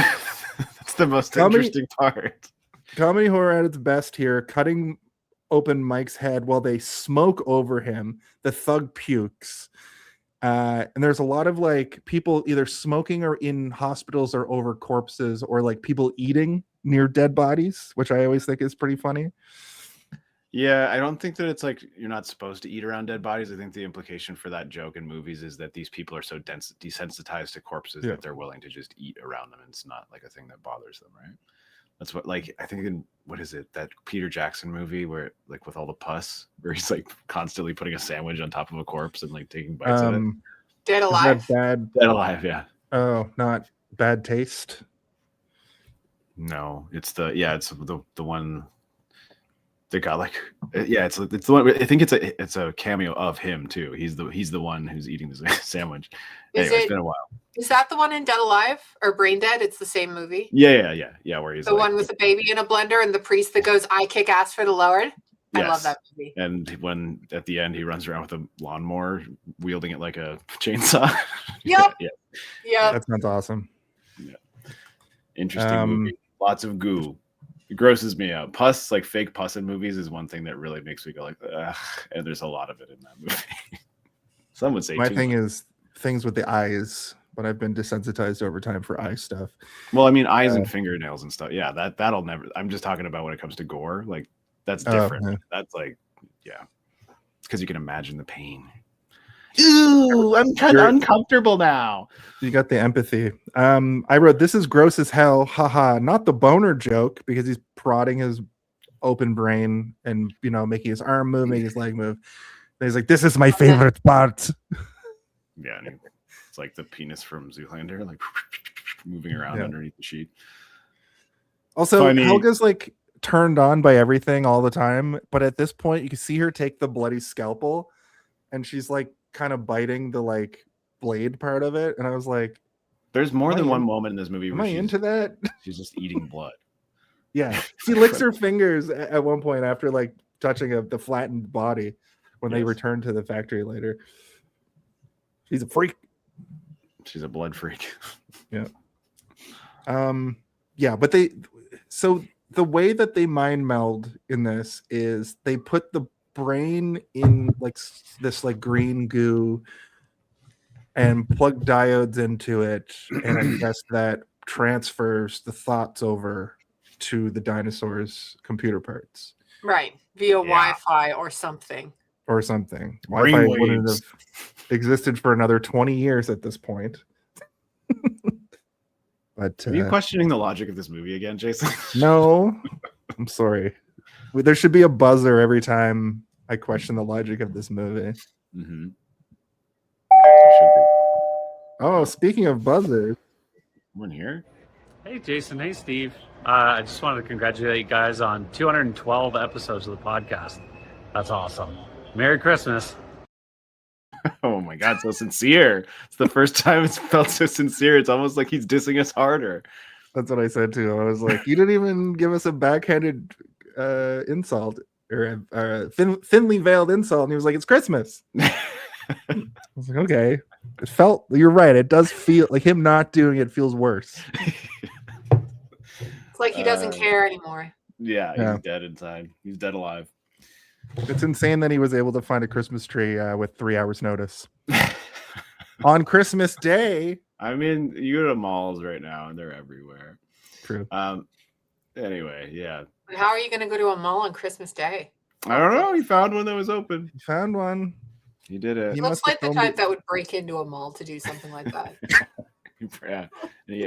That's the most interesting part. Comedy horror at its best here, cutting open Mike's head while they smoke over him. The thug pukes. And there's a lot of like people either smoking or in hospitals or over corpses, or like people eating near dead bodies, which I always think is pretty funny. Yeah, I don't think that it's like you're not supposed to eat around dead bodies. I think the implication for that joke in movies is that these people are so desensitized to corpses that they're willing to just eat around them. And it's not like a thing that bothers them, right? That's what, like, I think in, what is it, that Peter Jackson movie where, like, with all the pus, where he's like constantly putting a sandwich on top of a corpse and like taking bites of it. Dead Alive. Dead Alive, yeah. Oh, not Bad Taste. No, it's the one. They got like, it's the one. I think it's a cameo of him too. He's the one who's eating the sandwich. Anyway, it's been a while. Is that the one in Dead Alive or Brain Dead? It's the same movie. Yeah. Where he's the one with the baby in a blender and the priest that goes, "I kick ass for the Lord." Yes. I love that movie. And when at the end he runs around with a lawnmower, wielding it like a chainsaw. Yep. Yeah. That sounds awesome. Yeah. Interesting movie. Lots of goo. It grosses me out. Pus, like fake pus in movies, is one thing that really makes me go like, ugh. And there's a lot of it in that movie. Some would say my thing is things with the eyes, but I've been desensitized over time for eye stuff. Well, I mean, eyes and fingernails and stuff. Yeah, that'll never. I'm just talking about when it comes to gore. Like that's different. Yeah. That's like, yeah, because you can imagine the pain. Ooh, I'm kind of uncomfortable now. You got the empathy. I wrote, this is gross as hell. Haha. Not the boner joke because he's prodding his open brain and, making his arm move, making his leg move. And he's like, this is my favorite part. Yeah. And it's like the penis from Zoolander, like moving around underneath the sheet. Also, Helga's like turned on by everything all the time. But at this point, you can see her take the bloody scalpel and she's like, kind of biting the like blade part of it, and I was like, there's more than one moment in this movie where she's into that. She's just eating blood. Yeah, she licks her fingers at one point after like touching the flattened body when they return to the factory later. She's a freak. She's a blood freak. Yeah. But the way that they mind meld in this is they put the brain in like this like green goo and plug diodes into it, and I guess that transfers the thoughts over to the dinosaur's computer parts. Right. Via Wi-Fi or something. Wi-Fi wouldn't have existed for another 20 years at this point. But are you questioning the logic of this movie again, Jason? No, I'm sorry. There should be a buzzer every time I question the logic of this movie. Mm-hmm. Oh, speaking of buzzers, one here. Hey, Jason. Hey, Steve. I just wanted to congratulate you guys on 212 episodes of the podcast. That's awesome. Merry Christmas. Oh my God, so sincere. It's the first time it's felt so sincere. It's almost like he's dissing us harder. That's what I said to him. I was like, you didn't even give us a backhanded insult or a thinly veiled insult. And he was like, it's Christmas. I was like, okay. It felt, you're right. It does feel like him not doing it feels worse. It's like he doesn't care anymore. Yeah, he's dead inside. He's dead alive. It's insane that he was able to find a Christmas tree with 3 hours notice on Christmas Day. I mean, you go to malls right now and they're everywhere. True. Anyway, yeah. How are you going to go to a mall on Christmas Day? I don't know. He found one that was open. He found one. He did it. He looks like the type that would break into a mall to do something like that. Yeah.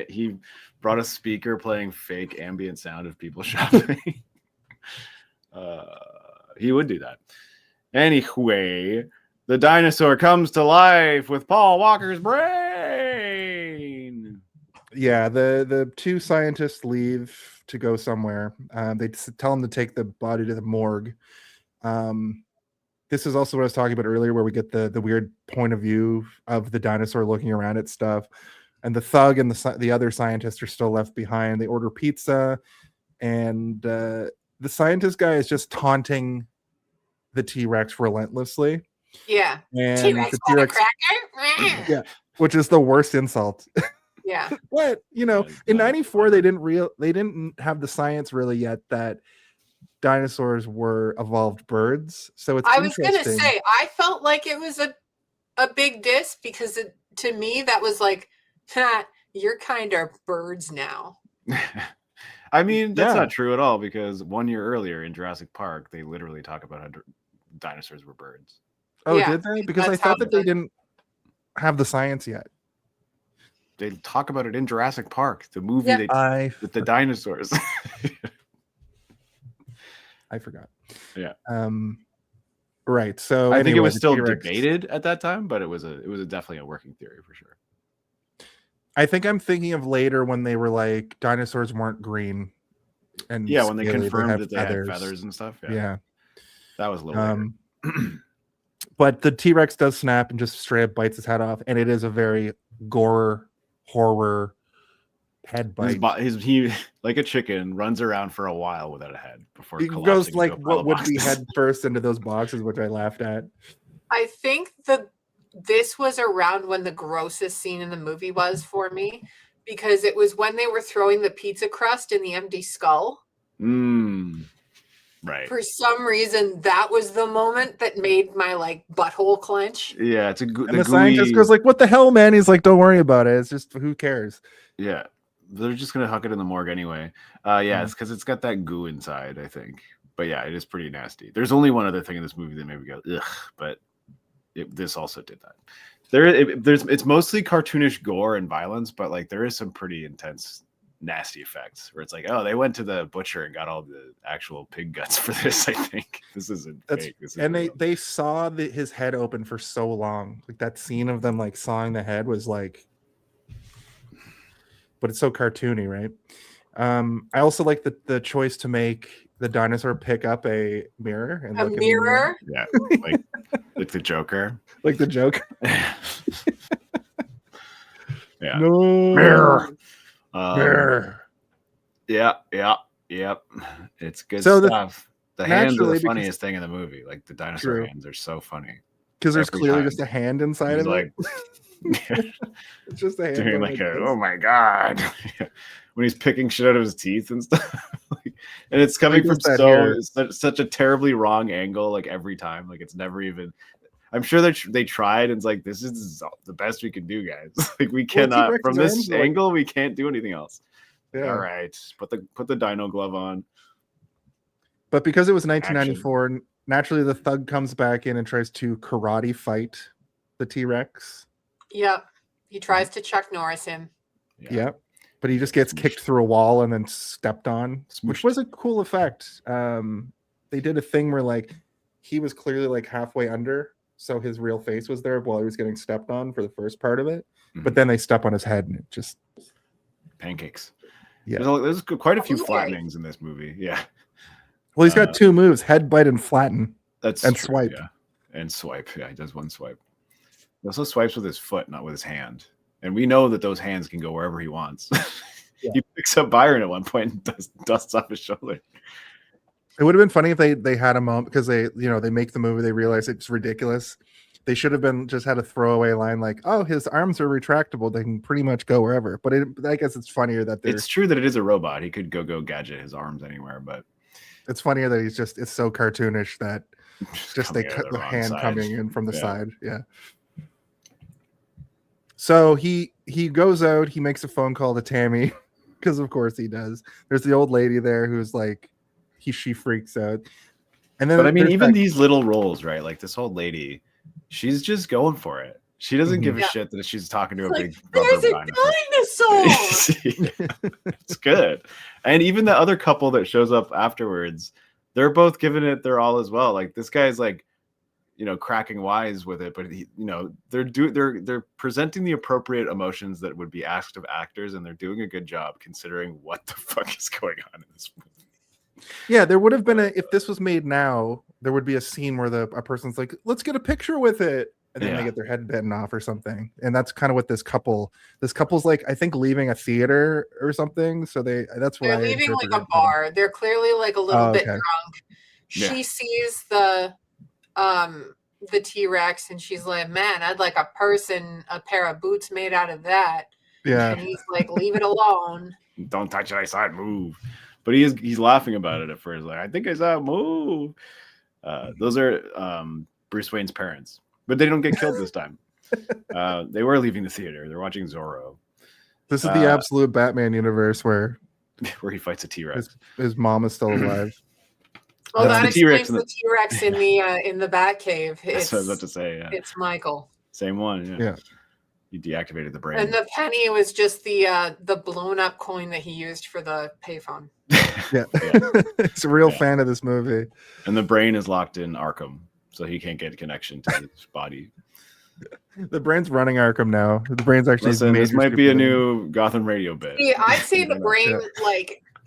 He brought a speaker playing fake ambient sound of people shopping. He would do that. Anyway, the dinosaur comes to life with Paul Walker's brain. Yeah, the two scientists leave to go somewhere. They tell him to take the body to the morgue. This is also what I was talking about earlier, where we get the weird point of view of the dinosaur looking around at stuff. And the thug and the other scientists are still left behind. They order pizza, and the scientist guy is just taunting the T-Rex relentlessly. Yeah. And T-Rex the T-Rex, cracker? yeah, which is the worst insult. Yeah. But in '94 they didn't have the science really yet that dinosaurs were evolved birds. So it's I was gonna say, I felt like it was a big diss because to me that was like, you're kind of birds now. I mean, that's not true at all, because 1 year earlier in Jurassic Park, they literally talk about how dinosaurs were birds. Oh, did they? Because I thought that they didn't have the science yet. They talk about it in Jurassic Park, the movie with the dinosaurs. I forgot. Yeah. Right. So I think it was still debated at that time, but it was definitely a working theory for sure. I think I'm thinking of later when they were like dinosaurs weren't green, and when they confirmed that they had feathers and stuff. Yeah. That was a little later. But the T-Rex does snap and just straight up bites his head off, and it is a very horror head bite. He like a chicken runs around for a while without a head before it goes like what would be head first into those boxes, which I laughed at. I think this was around when the grossest scene in the movie was for me, because it was when they were throwing the pizza crust in the empty skull. Right. For some reason, that was the moment that made my butthole clench. Yeah, it's the scientist goes like, "What the hell, man?" He's like, "Don't worry about it. It's just who cares." Yeah, they're just gonna huck it in the morgue anyway. It's because it's got that goo inside, I think. But yeah, it is pretty nasty. There's only one other thing in this movie that made me go ugh, but this also did that. It's mostly cartoonish gore and violence, but there is some pretty intense nasty effects where it's like, oh, they went to the butcher and got all the actual pig guts for this. I think this isn't fake. They saw his head open for so long. Like that scene of them sawing the head was but it's so cartoony, right? I also like the choice to make the dinosaur pick up a mirror and look in the mirror. Yeah, like the Joker. Like the Joker. Yeah. No mirror. Mirror. Yep. It's good stuff. The hands are the funniest thing in the movie. Like the dinosaur hands are so funny. Because there's clearly just a hand inside of it. It's just a hand doing going like like a, this. oh my god, when he's picking shit out of his teeth and stuff. And it's coming He from does that here. such a terribly wrong angle, like every time. Like it's never even. I'm sure that they tried and it's like, this is the best we can do, guys. Like we cannot T-Rex's from this arms are like- angle, we can't do anything else. Yeah. All right, put the dino glove on. But because it was 1994, naturally the thug comes back in and tries to karate fight the T-Rex. Yep. He tries to Chuck Norris him. Yep. But he just gets kicked through a wall and then stepped on, which was a cool effect. They did a thing where like he was clearly like halfway under, so his real face was there while he was getting stepped on for the first part of it. But then they step on his head and it just pancakes. Yeah. There's quite a few flattenings in this movie. Yeah. Well, he's got two moves: head bite and flatten. That's and true, swipe. Yeah. And swipe. Yeah, he does one swipe. He also swipes with his foot, not with his hand. And we know that those hands can go wherever he wants. Yeah. He picks up Byron at one point and dusts off his shoulder. It would have been funny if they had a moment because they make the movie, they realize it's ridiculous. They should have been just had a throwaway line like, "Oh, his arms are retractable; they can pretty much go wherever." But I guess it's funnier that it's true that it is a robot. He could go gadget his arms anywhere, but it's funnier that it's so cartoonish that just they cut the hand side. Coming in from the side. Yeah. So he goes out. He makes a phone call to Tammy because of course he does. There's the old lady there who's like, she freaks out. And then, but I mean, even these little roles, right? Like this old lady, she's just going for it. She doesn't give a shit that she's talking to a big rubber dinosaur. It's good. And even the other couple that shows up afterwards, they're both giving it their all as well. Like this guy's like, cracking wise with it, but they're presenting the appropriate emotions that would be asked of actors, and they're doing a good job considering what the fuck is going on in this movie. Yeah, there would have been if this was made now, there would be a scene where a person's like, "Let's get a picture with it," and then they get their head bitten off or something. And that's kind of what this couple's like, I think leaving a theater or something. So they're leaving like a bar. They're clearly like a little bit drunk. Yeah. She sees the T-Rex and she's like, "Man, I'd like a pair of boots made out of that." Yeah. And he's like, "Leave it alone. Don't touch it. I saw it move." But he's laughing about it at first. Like, I think I saw it move. Those are Bruce Wayne's parents, but they don't get killed this time. They were leaving the theater. They're watching Zorro. This is the absolute Batman universe where he fights a T-Rex. His mom is still alive. Well, that explains the T-Rex in the Batcave. That's what I was about to say. Yeah. It's Michael. Same one. Yeah. You deactivated the brain. And the penny was just the blown up coin that he used for the payphone. Yeah. It's a real fan of this movie. And the brain is locked in Arkham, so he can't get a connection to his body. The brain's running Arkham now. The brain's actually. Listen, this might be a new Gotham radio bit. See, I'd say the brain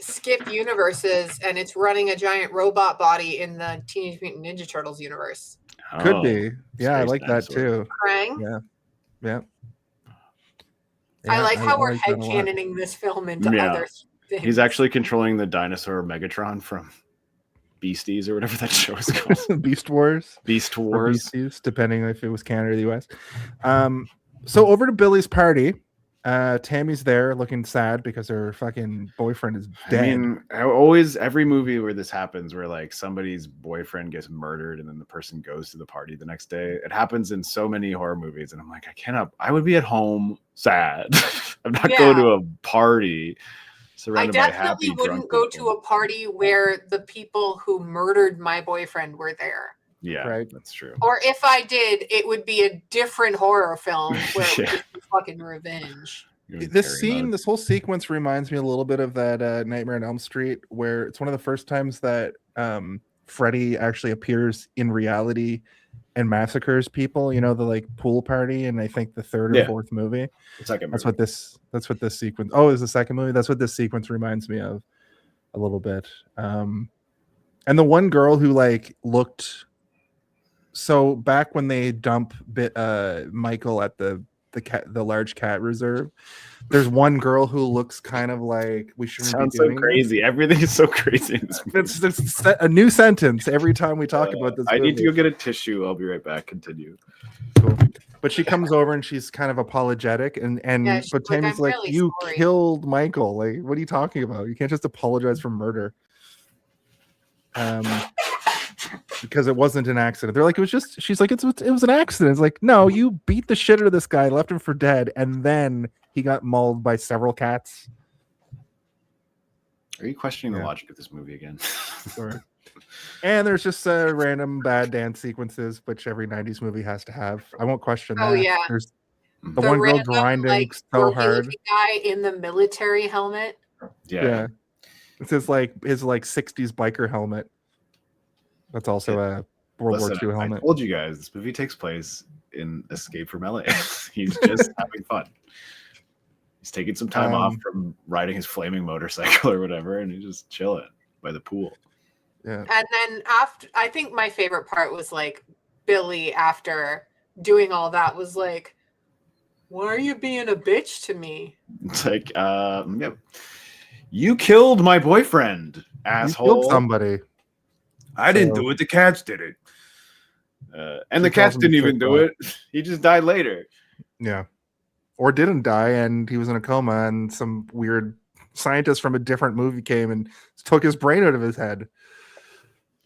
skip universes, and it's running a giant robot body in the Teenage Mutant Ninja Turtles universe. Could be. Yeah, I like that too. Krang? Yeah. I like how we're headcanoning this film into other things. He's actually controlling the dinosaur Megatron from Beasties or whatever that show is called. Beast Wars. Beast Wars. Beasties, depending if it was Canada or the US. So over to Billy's party. Tammy's there looking sad because her fucking boyfriend is dead. I mean, every movie where this happens, where like somebody's boyfriend gets murdered and then the person goes to the party the next day. It happens in so many horror movies, and I'm like, I would be at home sad. I'm not going to a party surrounded by happy drunk I definitely wouldn't go to a party where the people who murdered my boyfriend were there. Yeah, right. That's true. Or if I did, it would be a different horror film where it would be fucking revenge. This whole sequence reminds me a little bit of that Nightmare on Elm Street, where it's one of the first times that Freddy actually appears in reality and massacres people. You know, the like pool party, and I think the third or fourth movie. The second movie. That's what this sequence. Oh, is the second movie? That's what this sequence reminds me of a little bit. And the one girl who like looked. So back when they dump Michael at the the large cat reserve. There's one girl who looks kind of like we shouldn't Sounds be so doing crazy. Everything is so crazy in this movie. It's a new sentence every time we talk about this I movie. need to go get a tissue. I'll be right back. Continue. Cool. But she comes over and she's kind of apologetic and Yeah, she's but like, Tammy's "I'm like, really you sorry." killed Michael. Like, what are you talking about? You can't just apologize for murder. Because it wasn't an accident. They're like, it was just. She's like, it was an accident. It's like, no, you beat the shit out of this guy, left him for dead, and then he got mauled by several cats. Are you questioning the logic of this movie again? Sure. And there's just random bad dance sequences, which every 90s movie has to have. I won't question that. Oh, yeah. There's the one girl random, grinding so hard. Guy in the military helmet. Yeah. It's his 60s biker helmet. That's also a World War II helmet. I told you guys this movie takes place in Escape from LA. He's just having fun. He's taking some time off from riding his flaming motorcycle or whatever, and he's just chilling by the pool. Yeah. And then I think my favorite part was like Billy, after doing all that, was like, "Why are you being a bitch to me?" It's like, yep. You killed my boyfriend, asshole. You killed somebody. I didn't do it. The cats did it. And the cats didn't even do it. He just died later. Yeah. Or didn't die, and he was in a coma, and some weird scientist from a different movie came and took his brain out of his head.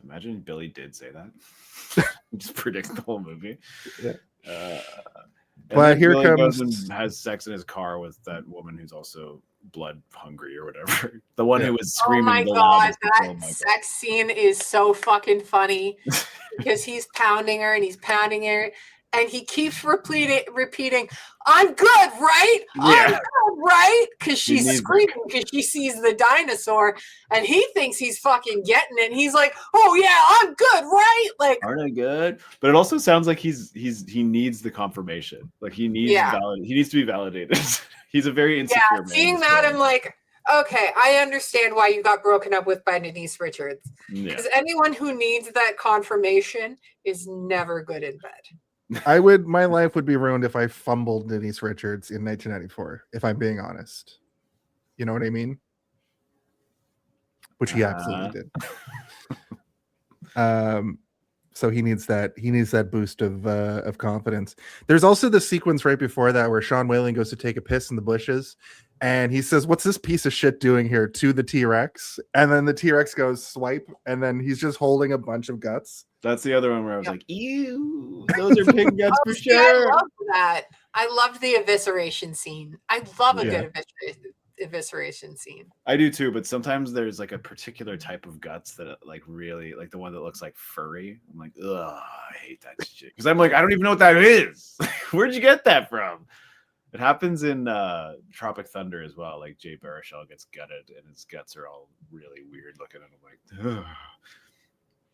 Imagine Billy did say that. Just predict the whole movie. Yeah. But here Billy comes goes and has sex in his car with that woman who's also blood hungry or whatever. The one who was screaming. Oh my god, that sex scene is so fucking funny because he's pounding her and he's pounding her, and he keeps repeating, "I'm good, right? I'm good, right?" Because she's screaming because she sees the dinosaur, and he thinks he's fucking getting it. And he's like, "Oh yeah, I'm good, right?" Like, aren't I good? But it also sounds like he needs the confirmation. Like he needs he needs to be validated. He's a very insecure man. Seeing that, I'm like, okay, I understand why you got broken up with by Denise Richards. Because anyone who needs that confirmation is never good in bed. My life would be ruined if I fumbled Denise Richards in 1994, if I'm being honest. You know what I mean? Which he absolutely did. So he needs that boost of confidence. There's also the sequence right before that where Sean Whaling goes to take a piss in the bushes, and he says, "What's this piece of shit doing here?" to the T-Rex, and then the T-Rex goes swipe, and then he's just holding a bunch of guts. That's the other one where I was like, "Ew, those are pig guts for sure." I love that. I loved the evisceration scene. I love a good evisceration scene. I do too, but sometimes there's like a particular type of guts that like really, like the one that looks like furry. I'm like, ugh, I hate that shit. Because I'm like, I don't even know what that is. Where'd you get that from? It happens in Tropic Thunder as well. Like Jay Baruchel gets gutted and his guts are all really weird looking, and I'm like, ugh.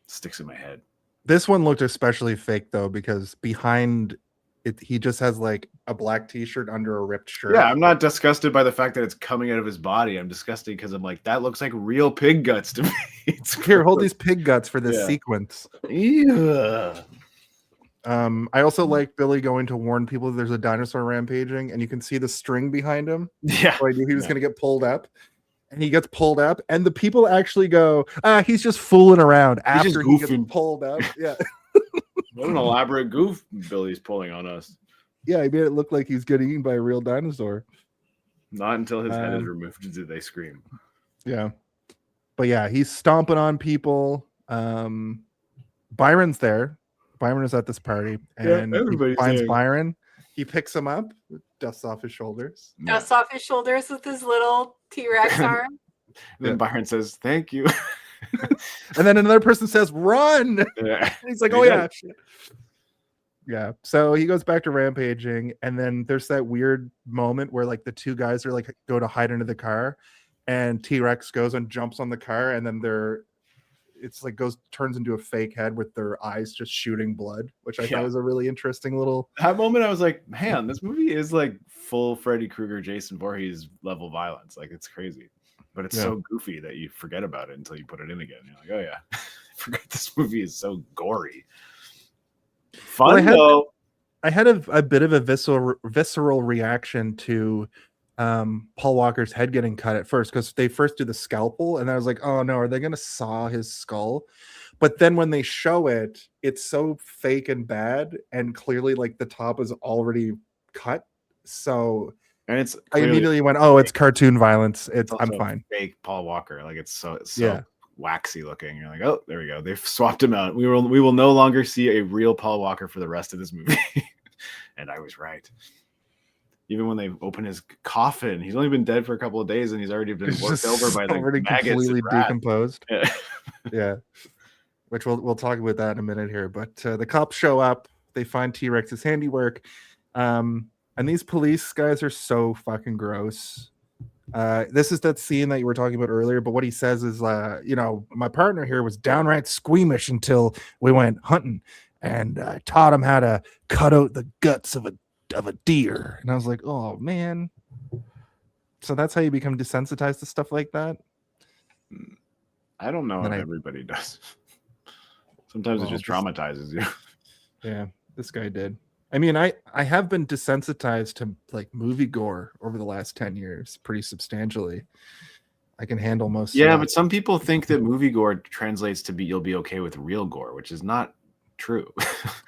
Sticks in my head. This one looked especially fake though, because behind it, he just has like a black t-shirt under a ripped shirt. Yeah, I'm not disgusted by the fact that it's coming out of his body. I'm disgusted because I'm like, that looks like real pig guts to me. Here, hold these pig guts for this sequence. Yeah. I also like Billy going to warn people that there's a dinosaur rampaging, and you can see the string behind him. Yeah. So I knew he was going to get pulled up. And he gets pulled up, and the people actually go, he's just fooling around after he gets pulled up. Yeah. What an elaborate goof Billy's pulling on us. Yeah, he made it look like he's getting eaten by a real dinosaur. Not until his head is removed do they scream. Yeah. But yeah, he's stomping on people. Byron's there. Byron is at this party, and he finds Byron. He picks him up, dusts off his shoulders. Dusts off his shoulders with his little T-Rex arm. Then Byron says, "Thank you." And then another person says, "Run!" Yeah. He's like, "Oh yeah, shit." Yeah." So he goes back to rampaging, and then there's that weird moment where like the two guys are like go to hide under the car, and T-Rex goes and jumps on the car, and then it's like turns into a fake head with their eyes just shooting blood, which I thought was a really interesting little. That moment, I was like, man, this movie is like full Freddy Krueger, Jason Voorhees level violence. Like it's crazy, but it's so goofy that you forget about it until you put it in again. You're like, oh yeah, I forgot this movie is so gory. Fun though. I had a bit of a visceral reaction to Paul Walker's head getting cut at first, because they first do the scalpel, and I was like, oh no, are they gonna saw his skull? But then when they show it, it's so fake and bad, and clearly like the top is already cut. So And it's I immediately went, oh, it's cartoon violence. it's I'm also fine. fake Paul Walker. Like it's so Yeah. waxy looking. You're like, oh, there we go. They've swapped him out. We will no longer see a real Paul Walker for the rest of this movie. And I was right. Even when they open his coffin, he's only been dead for a couple of days, and he's already been worked over by the already maggots completely and rats. decomposed. Yeah. Yeah, which we'll talk about that in a minute here. But the cops show up, they find T-Rex's handiwork, and these police guys are so fucking gross. This is that scene that you were talking about earlier, but what he says is, my partner here was downright squeamish until we went hunting, and I taught him how to cut out the guts of a deer. And I was like, oh man. So that's how you become desensitized to stuff like that? I don't know if everybody does. Sometimes it just traumatizes you. Yeah, this guy did. I mean, I have been desensitized to like movie gore over the last 10 years pretty substantially. I can handle most. Yeah, but some people think that movie gore translates to you'll be okay with real gore, which is not true.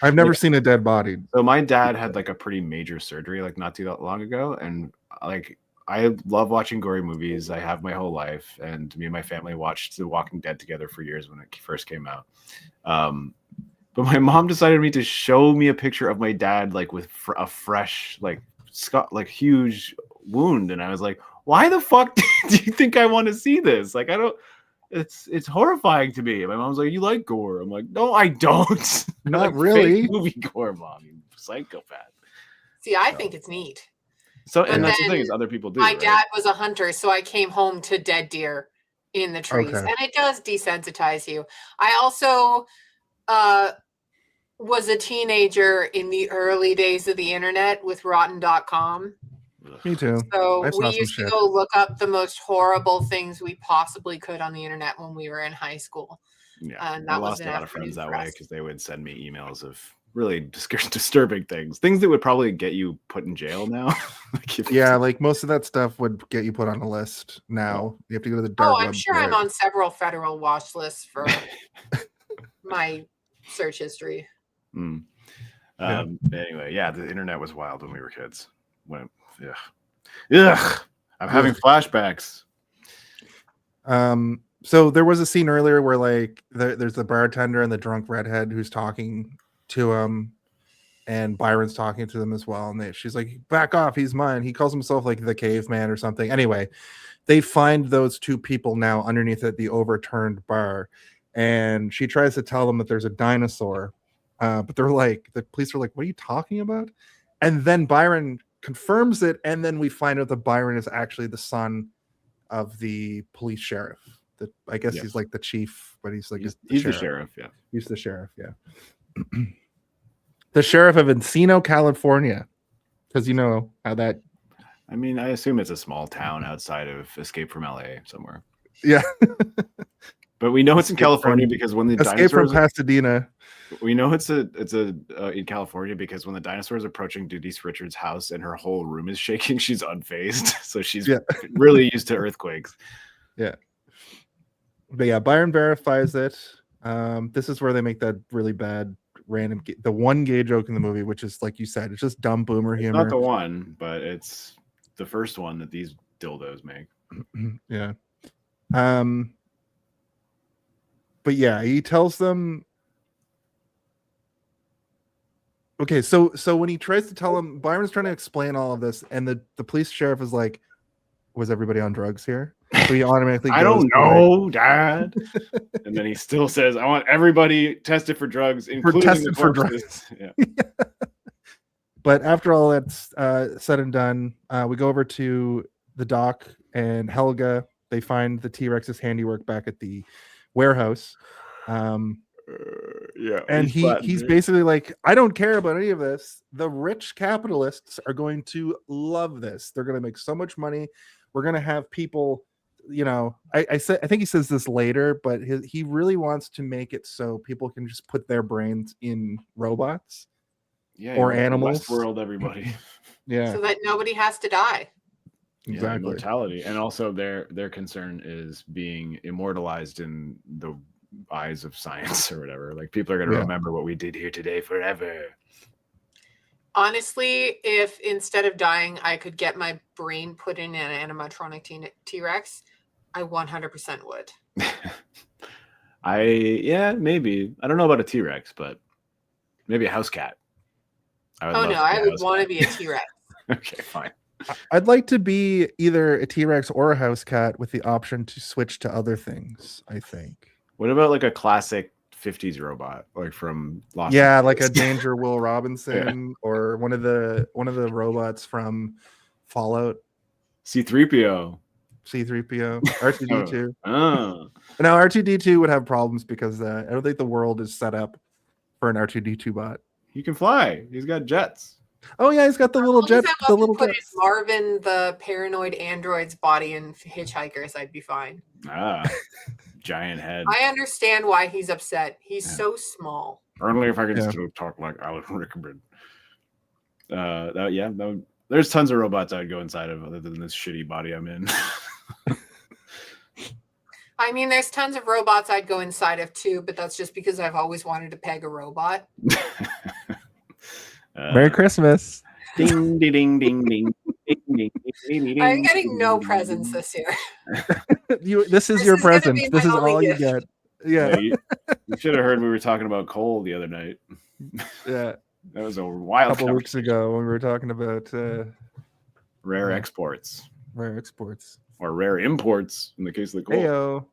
I've never seen a dead body. So my dad had like a pretty major surgery like not too long ago, and like I love watching gory movies. I have my whole life, and me and my family watched The Walking Dead together for years when it first came out. But my mom decided me to show me a picture of my dad like with a fresh like huge wound, and I was like, why the fuck do you think I want to see this? Like I don't. It's horrifying to me. My mom's like, you like gore? I'm like, no, I don't. Not like really. Movie gore, mom. You psychopath. See, I think it's neat. So, and that's the thing is, other people do. My dad was a hunter, so I came home to dead deer in the trees, and it does desensitize you. I also was a teenager in the early days of the internet with Rotten.com. Me too. So we used to go look up the most horrible things we possibly could on the internet when we were in high school. Yeah, and I lost a lot of friends that way because they would send me emails of really disturbing things that would probably get you put in jail now. Like most of that stuff would get you put on a list now. You have to go to the dark web. I'm sure I'm on several federal watch lists for my search history. Anyway, the internet was wild when we were kids. I'm having flashbacks. So there was a scene earlier where like there's the bartender and the drunk redhead who's talking to him, and Byron's talking to them as well, and she's like, back off, he's mine. He calls himself like the caveman or something. Anyway, they find those two people now underneath the overturned bar, and she tries to tell them that there's a dinosaur, but they're like, the police are like, what are you talking about? And then Byron confirms it, and then we find out that Byron is actually the son of the police sheriff. I guess he's like the chief, but he's like he's the sheriff. Yeah, he's the sheriff. Yeah, the sheriff of Encino, California, because you know how that. I mean, I assume it's a small town outside of Escape from LA somewhere. Yeah, but we know it's in California because when the Escape from Pasadena. We know it's in California because when the dinosaur is approaching Denise Richards' house and her whole room is shaking, she's unfazed. So she's really used to earthquakes. Yeah. But yeah, Byron verifies it. This is where they make that really bad random the one gay joke in the movie, which is like you said, it's just dumb boomer humor. Not the one, but it's the first one that these dildos make. Yeah. But yeah, he tells them. Okay, so when he tries to tell him, Byron's trying to explain all of this, and the police sheriff is like, was everybody on drugs here? So he automatically goes, I don't know, Dad. And then he still says, I want everybody tested for drugs, including the corpses. Yeah. But after all that's said and done, we go over to the dock, and Helga, they find the T-Rex's handiwork back at the warehouse. And he's basically like, I don't care about any of this. The rich capitalists are going to love this. They're going to make so much money. We're going to have people, I think he says this later, but he really wants to make it so people can just put their brains in robots. or animals. Westworld, everybody. Yeah, So that nobody has to die. exactly. Immortality, and also their concern is being immortalized in the eyes of science or whatever. Like people are going to remember what we did here today forever. Honestly, if instead of dying, I could get my brain put in an animatronic T-Rex, I 100% would. Maybe. I don't know about a T-Rex, but maybe a house cat. I would want to be a T-Rex. Okay, fine. I'd like to be either a T-Rex or a house cat with the option to switch to other things, I think. What about like a classic 50s robot, like from Lost? Yeah, like a Danger Will Robinson or one of the robots from Fallout. C-3PO. C-3PO. R2-D2. Oh. Now R2-D2 would have problems because I don't think the world is set up for an R2-D2 bot. He can fly. He's got jets. Oh yeah, he's got the little jet. The little put jets. in Marvin, the paranoid android's body in Hitchhikers, I'd be fine. Giant head. I understand why he's upset. He's so small. Only if I can still talk like Alan Rickman. There's tons of robots I'd go inside of other than this shitty body I'm in. I mean, there's tons of robots I'd go inside of too, but that's just because I've always wanted to peg a robot. Merry Christmas. Ding, ding, ding, ding, ding, ding, ding. I'm getting no presents this year. This is your present. This is all you get. Yeah. You should have heard we were talking about coal the other night. Yeah. That was a wild couple weeks ago when we were talking about rare exports. Rare exports. Or rare imports in the case of the coal. Heyo.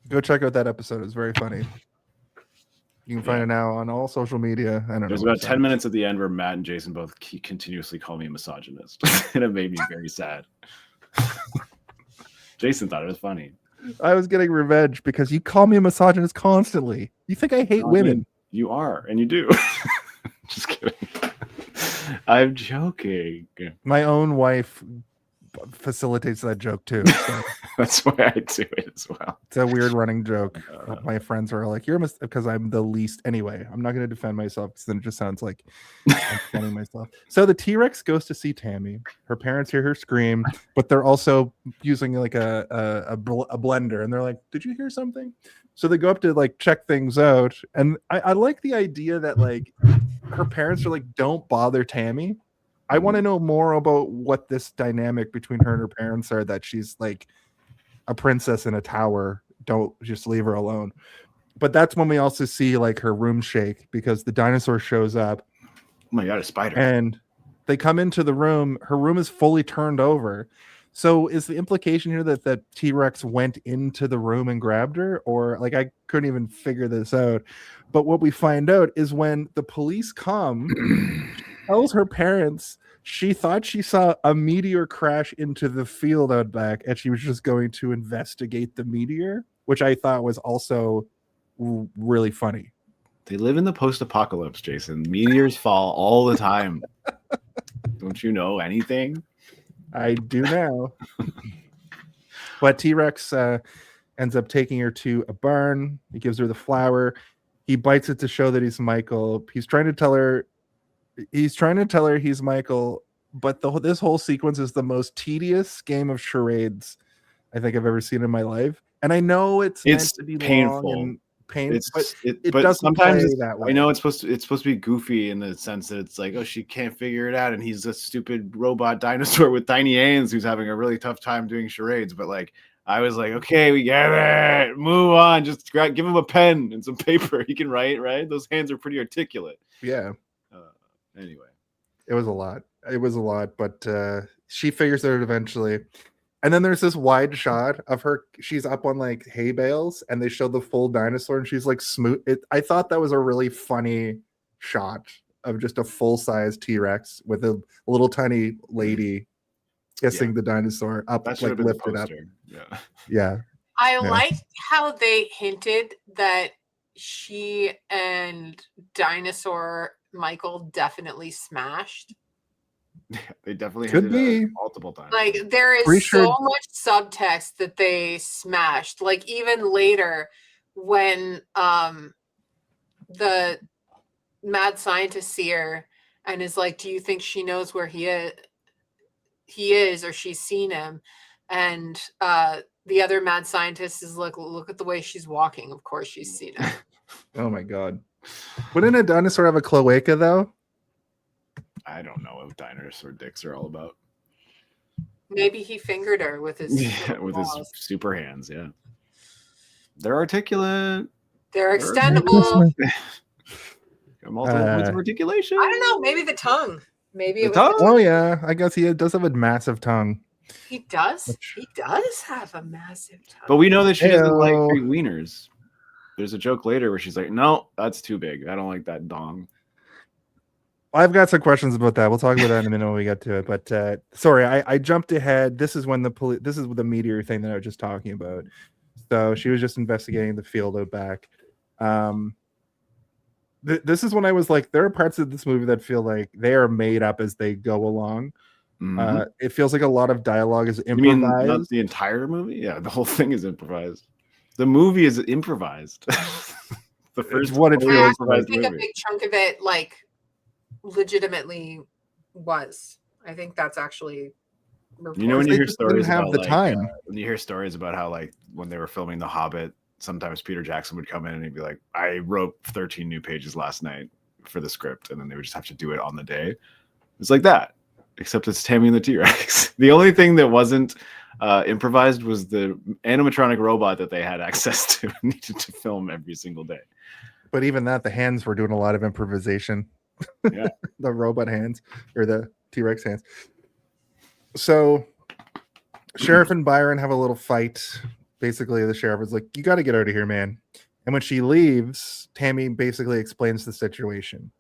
Go check out that episode. It was very funny. You can find it now on all social media. I don't know. There's about 10 minutes at the end where Matt and Jason both continuously call me a misogynist. And it made me very sad. Jason thought it was funny. I was getting revenge because you call me a misogynist constantly. You think I hate women. You are, and you do. Just kidding. I'm joking. My own wife facilitates that joke too. So. That's why I do it as well. It's a weird running joke. My friends are like, "You're because I'm the least." Anyway, I'm not going to defend myself because then it just sounds like I'm defending myself. So the T-Rex goes to see Tammy. Her parents hear her scream, but they're also using like a blender, and they're like, "Did you hear something?" So they go up to like check things out, and I like the idea that like her parents are like, "Don't bother Tammy." I want to know more about what this dynamic between her and her parents are, that she's like a princess in a tower. Don't just leave her alone. But that's when we also see like her room shake because the dinosaur shows up. Oh my God, a spider. And they come into the room. Her room is fully turned over. So is the implication here that the T-Rex went into the room and grabbed her? Or like, I couldn't even figure this out. But what we find out is when the police come, she tells her parents she thought she saw a meteor crash into the field out back, and she was just going to investigate the meteor, which I thought was also really funny. They live in the post-apocalypse, Jason. Meteors fall all the time. Don't you know anything? I do now. But T-Rex ends up taking her to a barn. He gives her the flower. He bites it to show that he's Michael. He's trying to tell her he's Michael, but this whole sequence is the most tedious game of charades I think I've ever seen in my life. And I know it's meant to be painful. Long and painful, but it doesn't sometimes play that way. I know it's supposed to be goofy in the sense that it's like, oh, she can't figure it out, and he's a stupid robot dinosaur with tiny hands who's having a really tough time doing charades. But like, I was like, okay, we get it. Move on. Just give him a pen and some paper. He can write, right? Those hands are pretty articulate. Yeah. Anyway, it was a lot, but she figures it out eventually. And then there's this wide shot of her. She's up on like hay bales, and they show the full dinosaur, and she's like smooth. I thought that was a really funny shot of just a full-size T-Rex with a little tiny lady kissing the dinosaur up, like lifted up. Yeah. I liked how they hinted that she and dinosaur Michael definitely smashed. They definitely could be multiple times. Like there is much subtext that they smashed. Like even later when the mad scientist see her and is like, do you think she knows where he is or she's seen him? And the other mad scientist is like, look at the way she's walking. Of course she's seen him. Oh my god. Wouldn't a dinosaur have a cloaca though? I don't know what dinosaur dicks are all about. Maybe he fingered her with his With his super hands. Yeah, they're articulate. They're extendable. Multiple points of articulation. I don't know. Maybe the tongue. Maybe the tongue. Oh yeah, I guess he does have a massive tongue. He does. He does have a massive tongue. But we know that she doesn't like big wieners. There's a joke later where she's like, "No, that's too big. I don't like that dong." I've got some questions about that. We'll talk about that in a minute when we get to it. But sorry, I jumped ahead. This is when this is the meteor thing that I was just talking about. So she was just investigating the field out back. This is when I was like, there are parts of this movie that feel like they are made up as they go along. Mm-hmm. It feels like a lot of dialogue is improvised. You mean not the entire movie? Yeah, the whole thing is improvised. The movie is improvised. The first what it feels like. I think a big chunk of it, like, legitimately was. I think that's actually. You know, when you hear stories about when you hear stories about how, like, when they were filming The Hobbit, sometimes Peter Jackson would come in and he'd be like, I wrote 13 new pages last night for the script, and then they would just have to do it on the day. It's like that, except it's Tammy and the T-Rex. The only thing that wasn't improvised was the animatronic robot that they had access to and needed to film every single day. But even that, the hands were doing a lot of improvisation. Yeah. The robot hands or the T-Rex hands. So Sheriff and Byron have a little fight. Basically, the sheriff is like, you got to get out of here, man. And when she leaves, Tammy basically explains the situation.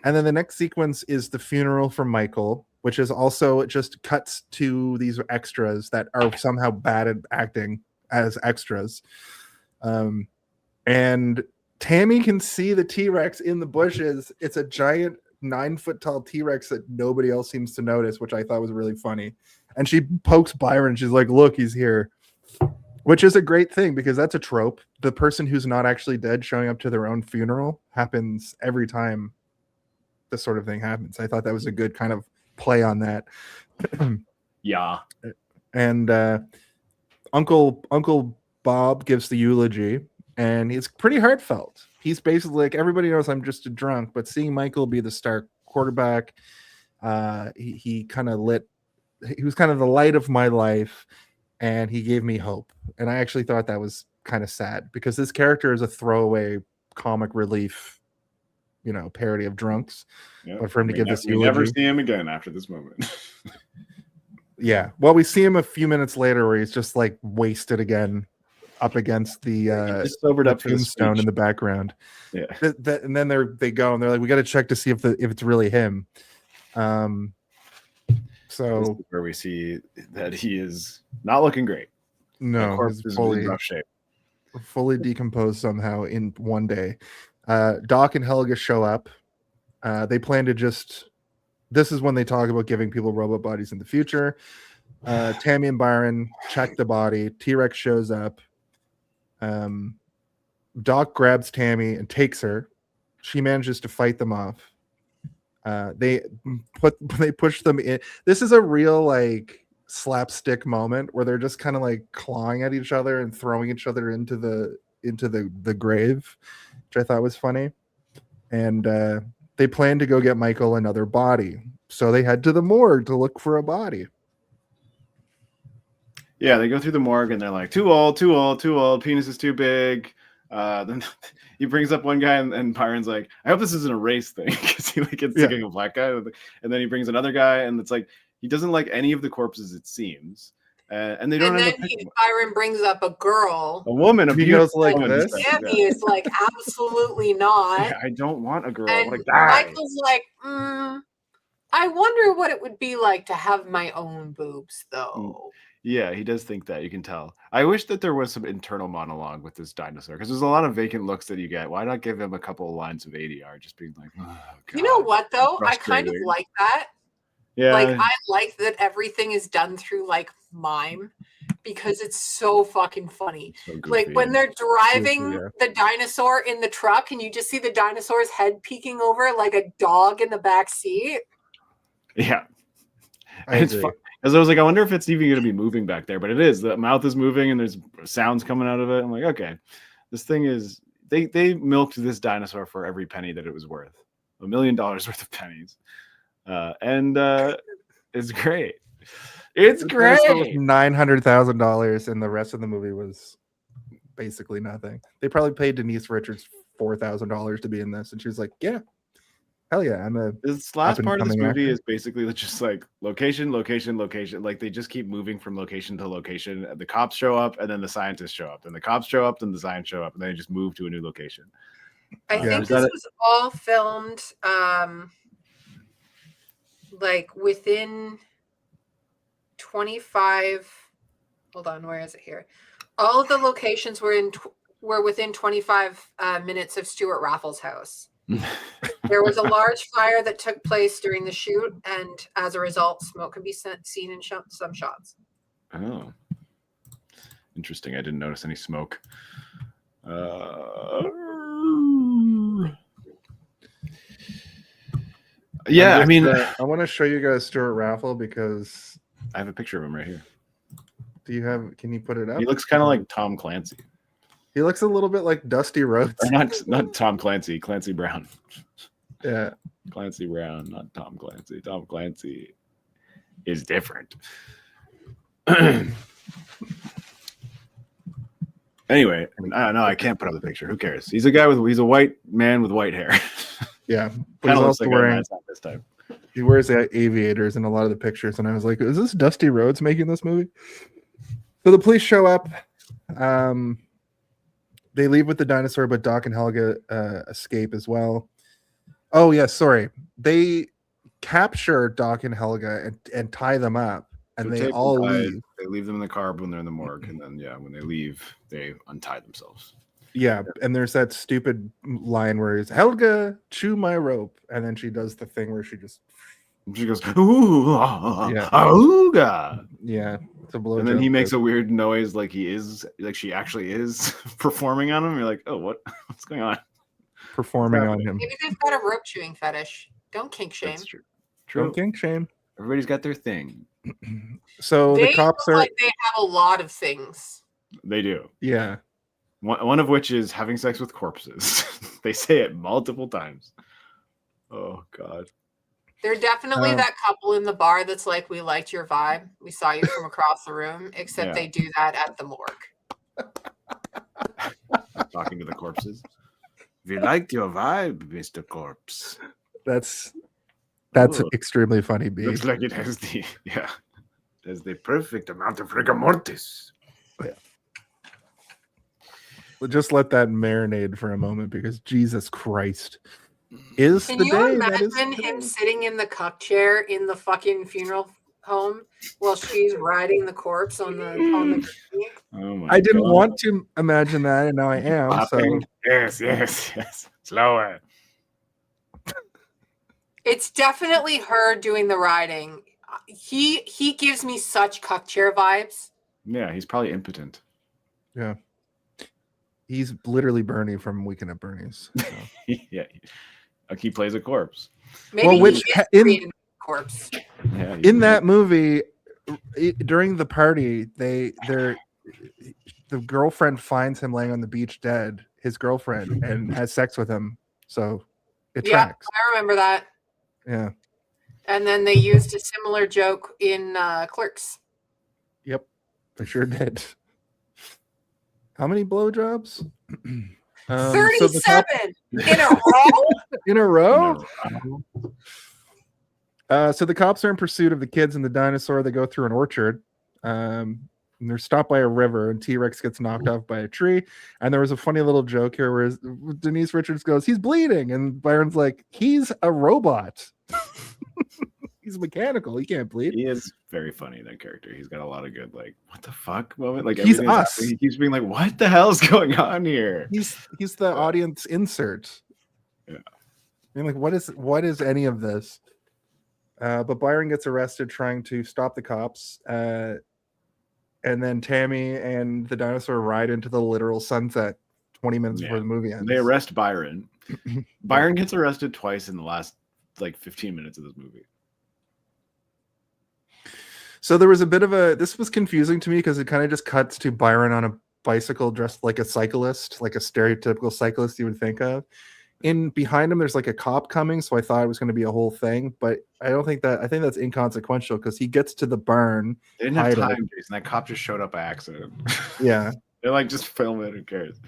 And then the next sequence is the funeral for Michael, which is also just cuts to these extras that are somehow bad at acting as extras. And Tammy can see the T-Rex in the bushes. It's a giant 9-foot tall T-Rex that nobody else seems to notice, which I thought was really funny. And she pokes Byron. She's like, look, he's here. Which is a great thing because that's a trope. The person who's not actually dead showing up to their own funeral happens every time this sort of thing happens. I thought that was a good kind of play on that. Yeah. And Uncle Bob gives the eulogy, and it's pretty heartfelt. He's basically like, everybody knows I'm just a drunk, but seeing Michael be the star quarterback, he was kind of the light of my life, and he gave me hope. And I actually thought that was kind of sad because this character is a throwaway comic relief, parody of drunks. Yep. But for him to give this eulogy, we never see him again after this moment. Yeah. Well, we see him a few minutes later where he's just like wasted again up against the sobered up tombstone in the background. Yeah. And then they go and they're like, we got to check to see if it's really him. So where we see that he is not looking great. No, the corpse is in rough shape. Fully decomposed somehow in one day. Doc and Helga show up. They plan to this is when they talk about giving people robot bodies in the future. Tammy and Byron check the body. T-Rex shows up. Doc grabs Tammy and takes her. She manages to fight them off. They push them in. This is a real like slapstick moment where they're just kind of like clawing at each other and throwing each other into the grave, which I thought was funny. And they plan to go get Michael another body, so they head to the morgue to look for a body. Yeah, they go through the morgue and they're like, too old, penis is too big. Then he brings up one guy and Byron's like, I hope this isn't a race thing because he like gets thinking a black guy. And then he brings another guy and it's like he doesn't like any of the corpses, it seems. And they don't. And then Byron brings up a girl, a woman. He goes like this. Tammy is like, absolutely not. Yeah, I don't want a girl. And like that. Michael's like, I wonder what it would be like to have my own boobs, though. Yeah, he does think that. You can tell. I wish that there was some internal monologue with this dinosaur because there's a lot of vacant looks that you get. Why not give him a couple of lines of ADR, just being like, oh, God, you know what though? I kind of like that. Yeah, like I like that everything is done through like mime, because it's so fucking funny. So goofy. Like when they're driving Goofy, yeah. the dinosaur in the truck and you just see the dinosaur's head peeking over like a dog in the back seat. Yeah. I It's agree. fun. Because I was like, I wonder if it's even going to be moving back there, but it is. The mouth is moving and there's sounds coming out of it. I'm like, okay, this thing is. They milked this dinosaur for every penny that it was worth. $1 million worth of pennies, and it's great. It's The dinosaur was great. $900,000, and the rest of the movie was basically nothing. They probably paid Denise Richards $4,000 to be in this, and she was like, "Yeah, hell yeah, I'm a." This last part of this up-and-coming movie actor. is basically just like location, location, location. Like they just keep moving from location to location. The cops show up, and then the scientists show up. Then the cops show up, then the scientists show up, and then they just move to a new location. I think is that this it? was all filmed like within 25. Hold on, where is it here? All of the locations were within 25 minutes of Stewart Raffill's house. There was a large fire that took place during the shoot, and as a result, smoke can be seen in some shots. Oh, interesting. I didn't notice any smoke. Yeah, I mean, I want to show you guys Stewart Raffill because I have a picture of him right here. do you have? Can you put it up? He looks kind of like Tom Clancy. He looks a little bit like Dusty Rhodes. Or not Tom Clancy, Clancy Brown. Yeah, Clancy Brown, not Tom Clancy. Tom Clancy is different. Anyway, no, I can't put up the picture. Who cares? He's a white man with white hair. yeah. But Kind he's of looks also like wearing. a this time. He wears aviators in a lot of the pictures, and I was like, "Is this Dusty Rhodes making this movie?" So the police show up. They leave with the dinosaur, but Doc and Helga escape as well. Oh yeah, sorry. They capture Doc and Helga and tie them up, and So they tape all them tied. leave. They leave them in the car when they're in the morgue, and then when they leave, they untie themselves. Yeah, and there's that stupid line where it's Helga, chew my rope, and then she does the thing where she just She goes, ooh, Yeah. auga. yeah, it's a blow. And then he makes a weird noise like she actually is performing on him. You're like, oh, what's going on? performing on him. Maybe they've got a rope chewing fetish. Don't kink shame. That's true. Don't kink shame. Everybody's got their thing. So They the cops look are like they have a lot of things. They do. yeah. One of which is having sex with corpses. They say it multiple times. Oh God. They're definitely that couple in the bar that's like, we liked your vibe. We saw you from across the room, except Yeah. they do that at the morgue. Talking to the corpses. We liked your vibe, Mr. Corpse. That's Ooh. extremely funny. B. Looks like it has the perfect amount of rigor mortis. Just let that marinate for a moment because Jesus Christ is Can the you day that is imagine him sitting in the cuck chair in the fucking funeral home while she's riding the corpse on the Oh my I didn't God. want to imagine that, and now I am. Popping. So Yes. Slower. It's definitely her doing the riding. He gives me such cuck chair vibes. Yeah, he's probably impotent. yeah, he's literally Bernie from Weekend at Bernie's. So. Yeah. Like he plays a corpse. Maybe Well, which he is in- creating a corpse. Yeah, In that movie, during the party, the girlfriend finds him laying on the beach dead, his girlfriend, and has sex with him. So it Yeah, tracks. I remember that. Yeah. And then they used a similar joke in Clerks. Yep. They sure did. How many blowjobs? 37 in a row? In a row? No. So the cops are in pursuit of the kids and the dinosaur. They go through an orchard. And they're stopped by a river, and T-Rex gets knocked off by a tree. And there was a funny little joke here where Denise Richards goes, "He's bleeding," and Byron's like, "He's a robot. He's mechanical. He can't bleed." He is very funny, that character. He's got a lot of good, like, what the fuck moment. Like He's everything's us. happening. He keeps being like, what the hell's going on here? He's the audience insert. Yeah. I mean, like, what is any of this? But Byron gets arrested trying to stop the cops. and then Tammy and the dinosaur ride into the literal sunset 20 minutes before the movie ends. They arrest Byron. Byron gets arrested twice in the last like 15 minutes of this movie. So there was a bit of this was confusing to me because it kind of just cuts to Byron on a bicycle dressed like a cyclist, like a stereotypical cyclist you would think of. In behind him, there's like a cop coming, so I thought it was going to be a whole thing, but I don't think that. I think that's inconsequential because he gets to the barn. They didn't have time, Jason. That cop just showed up by accident. Yeah, they're like, just film it. Who cares?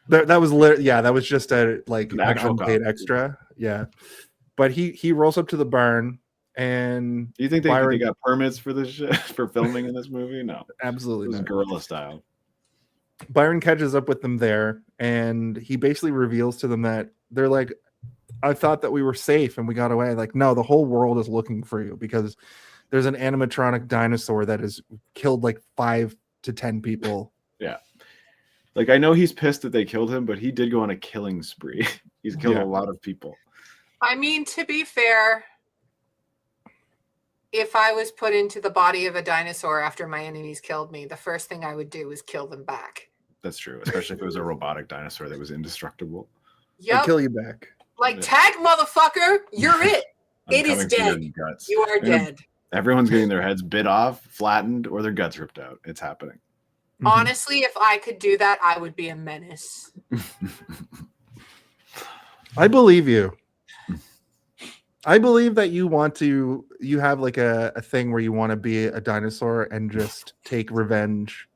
That was that was just an actual unpaid cop. extra. Yeah, but he rolls up to the barn, and do you think they got permits for this shit for filming in this movie? No, absolutely it was not. guerrilla style. Byron catches up with them there, and he basically reveals to them that they're like, I thought that we were safe and we got away. Like, no, the whole world is looking for you because there's an animatronic dinosaur that has killed like 5 to 10 people. Yeah. Like, I know he's pissed that they killed him, but he did go on a killing spree. He's killed a lot of people. I mean, to be fair, if I was put into the body of a dinosaur after my enemies killed me, the first thing I would do is kill them back. That's true, especially if it was a robotic dinosaur that was indestructible. Yep. Kill you back. Like, tag, motherfucker, you're it. It is dead. You are dead. Everyone's getting their heads bit off, flattened, or their guts ripped out. It's happening. Honestly, if I could do that, I would be a menace. I believe you. I believe that you have like a thing where you want to be a dinosaur and just take revenge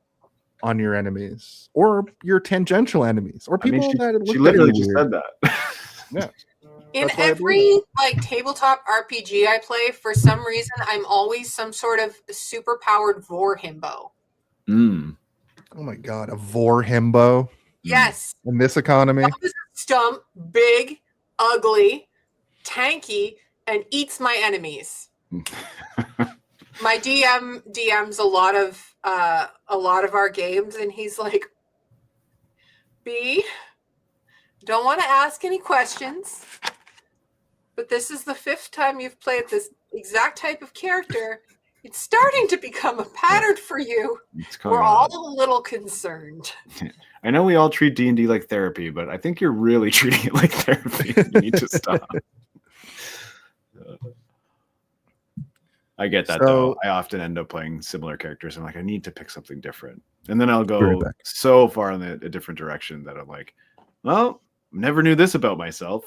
on your enemies or your tangential enemies or people that she literally just said that. Yeah. In every like tabletop RPG I play, for some reason, I'm always some sort of super powered vor himbo. Oh my god, a vor himbo. Yes. In this economy. Stump, big, ugly, tanky, and eats my enemies. My DM DMs a lot of our games, and he's like, B, don't want to ask any questions, but this is the 5th time you've played this exact type of character. It's starting to become a pattern for you. We're all a little concerned. I know we all treat D&D like therapy, but I think you're really treating it like therapy. You need to stop. I get that, though. I often end up playing similar characters. I'm like, I need to pick something different. And then I'll go so far in a different direction that I'm like, well, never knew this about myself.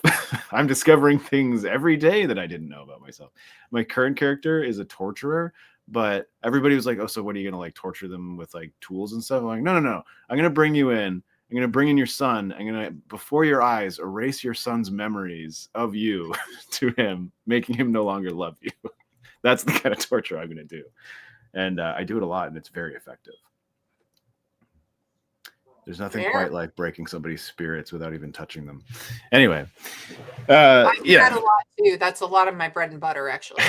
I'm discovering things every day that I didn't know about myself. My current character is a torturer, but everybody was like, oh, so what are you going to like torture them with like tools and stuff? I'm like, no. I'm going to bring you in. I'm going to bring in your son. I'm going to, before your eyes, erase your son's memories of you to him, making him no longer love you. That's the kind of torture I'm going to do. And I do it a lot, and it's very effective. There's nothing quite like breaking somebody's spirits without even touching them. Anyway. I do that a lot, too. That's a lot of my bread and butter, actually.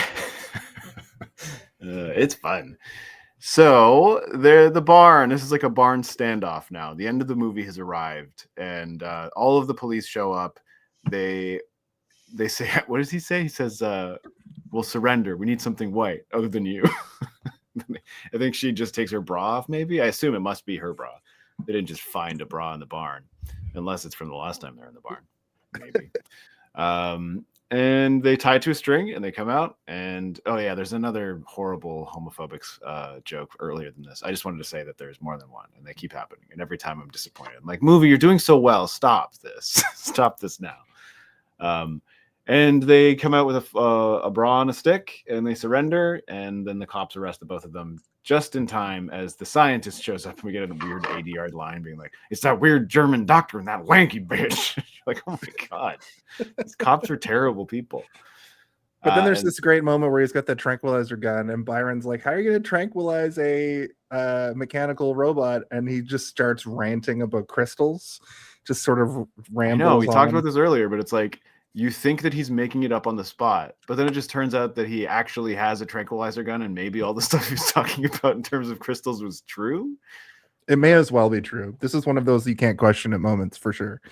It's fun. So the barn, this is like a barn standoff now. The end of the movie has arrived, and all of the police show up. They say, what does he say? He says, we'll surrender. We need something white other than you. I think she just takes her bra off, maybe. I assume it must be her bra. They didn't just find a bra in the barn, unless it's from the last time they're in the barn, maybe. And they tie it to a string, and they come out. And oh yeah, there's another horrible homophobic joke earlier than this. I just wanted to say that there's more than one, and they keep happening. And every time I'm disappointed. I'm like, movie, you're doing so well. Stop this. Stop this now. And they come out with a bra on a stick, and they surrender. And then the cops arrest the both of them just in time as the scientist shows up, and we get a weird 80-yard line being like, it's that weird German doctor and that lanky bitch. Like, oh my God, these cops are terrible people. But then there's this great moment where he's got the tranquilizer gun, and Byron's like, how are you going to tranquilize a mechanical robot? And he just starts ranting about crystals, just sort of rambles. No, we talked about this earlier, but it's like, you think that he's making it up on the spot, but then it just turns out that he actually has a tranquilizer gun, and maybe all the stuff he was talking about in terms of crystals was true. It may as well be true. This is one of those you can't question at moments, for sure.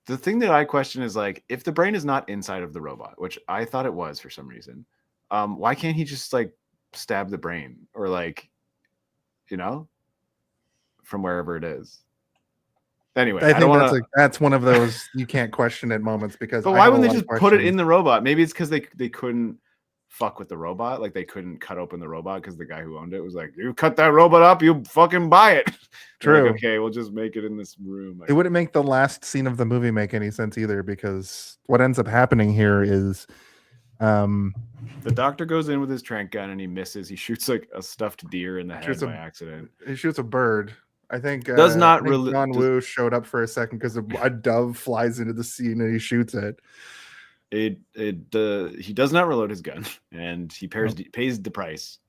The thing that I question is, like, if the brain is not inside of the robot, which I thought it was for some reason, why can't he just like stab the brain or like, you know, from wherever it is. Anyway, I think don't that's one of those you can't question it moments because. But why wouldn't they just put it in the robot? Maybe it's because they couldn't fuck with the robot. Like they couldn't cut open the robot because the guy who owned it was like, "You cut that robot up, you fucking buy it." True. Like, okay, we'll just make it in this room. It wouldn't make the last scene of the movie make any sense either, because what ends up happening here is the doctor goes in with his tranq gun and he misses. He shoots like a stuffed deer in the head by accident. He shoots a bird. I think John Woo showed up for a second because a dove flies into the scene and he shoots it. He does not reload his gun, and he pays the price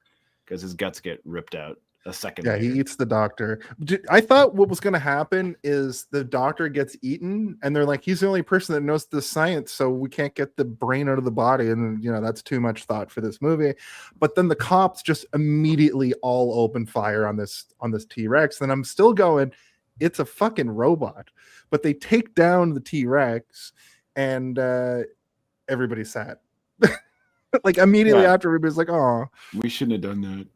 because his guts get ripped out a second later. He eats the doctor. I thought what was going to happen is the doctor gets eaten, and they're like, he's the only person that knows the science, so we can't get the brain out of the body, and that's too much thought for this movie. But then the cops just immediately all open fire on this T-Rex, and I'm still going, it's a fucking robot. But they take down the T-Rex, and everybody's sad. Like immediately after, everybody's like, oh, we shouldn't have done that.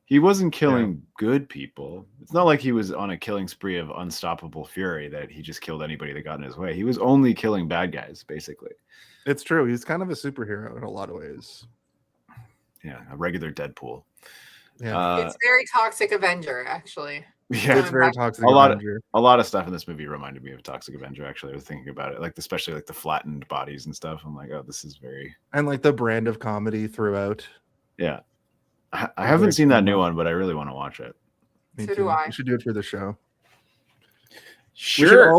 He wasn't killing good people. It's not like he was on a killing spree of unstoppable fury that he just killed anybody that got in his way. He was only killing bad guys, basically. It's true. He's kind of a superhero in a lot of ways. Yeah, a regular Deadpool. Yeah, it's very Toxic Avenger, actually. Yeah, it's very Toxic Avenger. A lot of stuff in this movie reminded me of Toxic Avenger. Actually, I was thinking about it, like especially like the flattened bodies and stuff. I'm like, oh, this is very and like the brand of comedy throughout. Yeah. I haven't seen that new one, but I really want to watch it. So do I. We should do it for the show. Sure.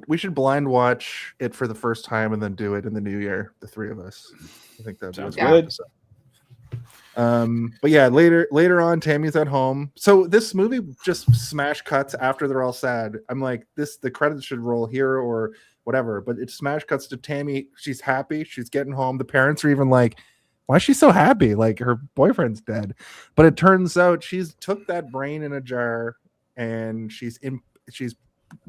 We should blind watch it for the first time and then do it in the new year, the three of us. I think that sounds good. But yeah, later on, Tammy's at home. So this movie just smash cuts after they're all sad. I'm like, the credits should roll here or whatever, but it smash cuts to Tammy. She's happy. She's getting home. The parents are even like, why is she so happy? Like her boyfriend's dead. But it turns out she's took that brain in a jar and she's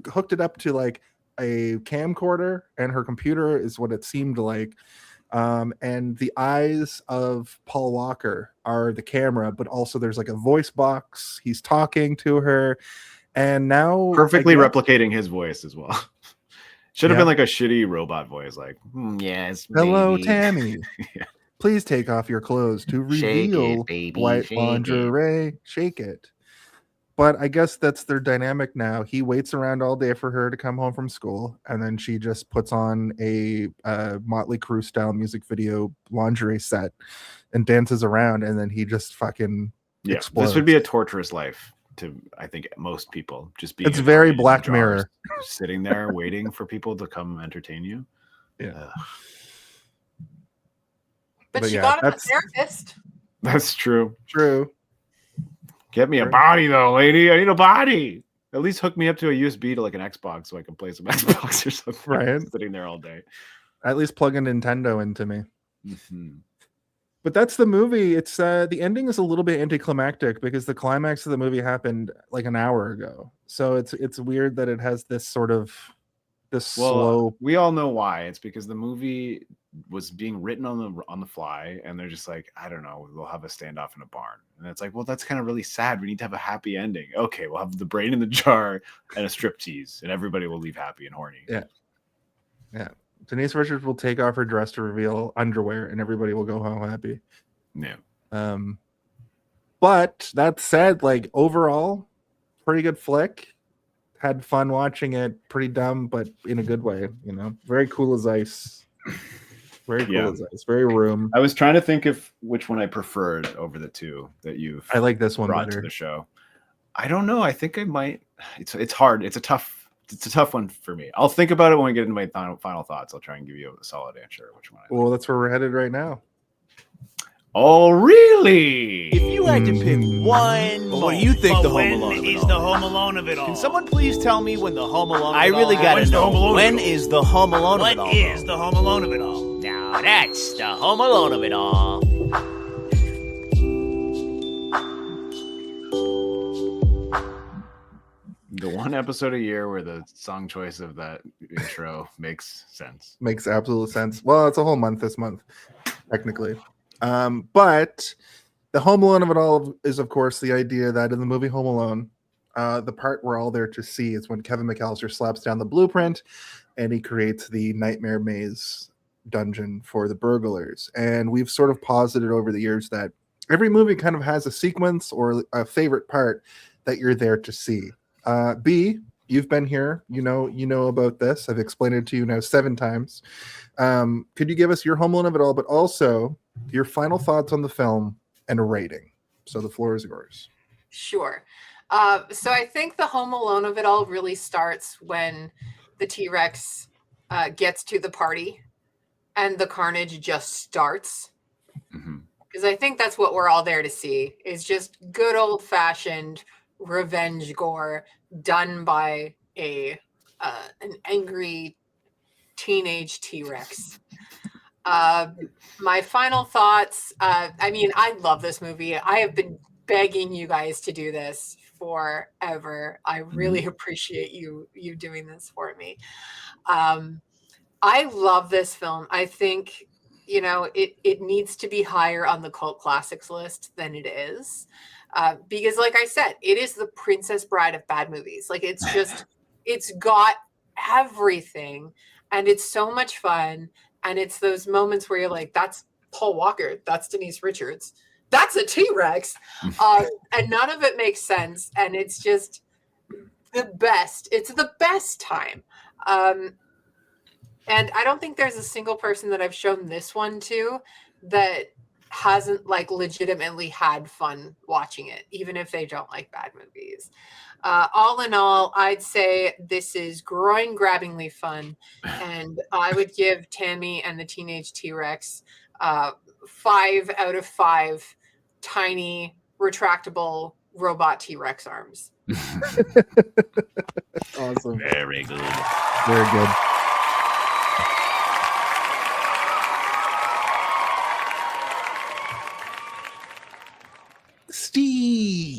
hooked it up to like a camcorder, and her computer is what it seemed like. And the eyes of Paul Walker are the camera, but also there's like a voice box. He's talking to her, and now perfectly replicating his voice as well. Should have been like a shitty robot voice, like, yes, hello, baby. Tammy. Yeah. Please take off your clothes to reveal white lingerie. Shake it. But I guess that's their dynamic now. He waits around all day for her to come home from school, and then she just puts on a Motley Crue style music video lingerie set and dances around, and then he just fucking explodes. This would be a torturous life to, I think, most people. Just being it's very Black Mirror, sitting there waiting for people to come entertain you. Yeah. But she got him a therapist. That's true. True. Get me a body though, lady. I need a body. At least hook me up to a USB to like an Xbox so I can play some Xbox or something. Right. Sitting there all day. At least plug a Nintendo into me. Mm-hmm. But that's the movie. It's the ending is a little bit anticlimactic because the climax of the movie happened like an hour ago. So it's weird that it has this sort of slow. We all know why. It's because the movie was being written on the fly, and they're just like, I don't know, we'll have a standoff in a barn, and it's like, well, that's kind of really sad. We need to have a happy ending. Okay, we'll have the brain in the jar and a striptease, and everybody will leave happy and horny. Yeah. Denise Richards will take off her dress to reveal underwear, and everybody will go home happy. Yeah. But that said, like overall, pretty good flick. Had fun watching it. Pretty dumb, but in a good way. Very cool as ice. Very cool as ice. Very room. I was trying to think of which one I preferred over the two that you've. I like this one brought better to the show. I don't know. I think I might. It's hard. It's a tough one for me. I'll think about it when we get into my final thoughts. I'll try and give you a solid answer. Which one? Well, that's where we're headed right now. Oh, really? If you had to pick one, what do you think the Home Alone of it all? The Home Alone of it all? Can someone please tell me when the Home Alone? I really gotta know. When is the Home Alone of it all? What is the Home Alone of it all? Now that's the Home Alone of it all. The one episode a year where the song choice of that intro makes sense. Makes absolute sense. Well, it's a whole month this month, technically. But the Home Alone of it all is, of course, the idea that in the movie Home Alone, The part we're all there to see is when Kevin McAllister slaps down the blueprint and he creates the nightmare maze dungeon for the burglars. And we've sort of posited over the years that every movie kind of has a sequence or a favorite part that you're there to see. B, you've been here, you know about this. I've explained it to you now 7 times. Could you give us your home alone of it all, but also your final thoughts on the film and a rating? So the floor is yours. Sure. So I think the home alone of it all really starts when the T-Rex gets to the party and the carnage just starts. Because I think that's what we're all there to see, is just good old-fashioned revenge gore done by an angry teenage T-Rex. My final thoughts, I mean, I love this movie. I have been begging you guys to do this forever. I really appreciate you doing this for me. I love this film. I think, it needs to be higher on the cult classics list than it is. Because like I said, it is the Princess Bride of bad movies. Like it's got everything and it's so much fun. And it's those moments where you're like, that's Paul Walker. That's Denise Richards. That's a T-Rex. And none of it makes sense. And it's just the best. It's the best time. And I don't think there's a single person that I've shown this one to that hasn't legitimately had fun watching it, even if they don't like bad movies. All in all, I'd say this is groin-grabbingly fun, and I would give Tammy and the Teenage T-Rex 5 out of 5 tiny, retractable robot T-Rex arms. Awesome. Very good. Very good. Steve.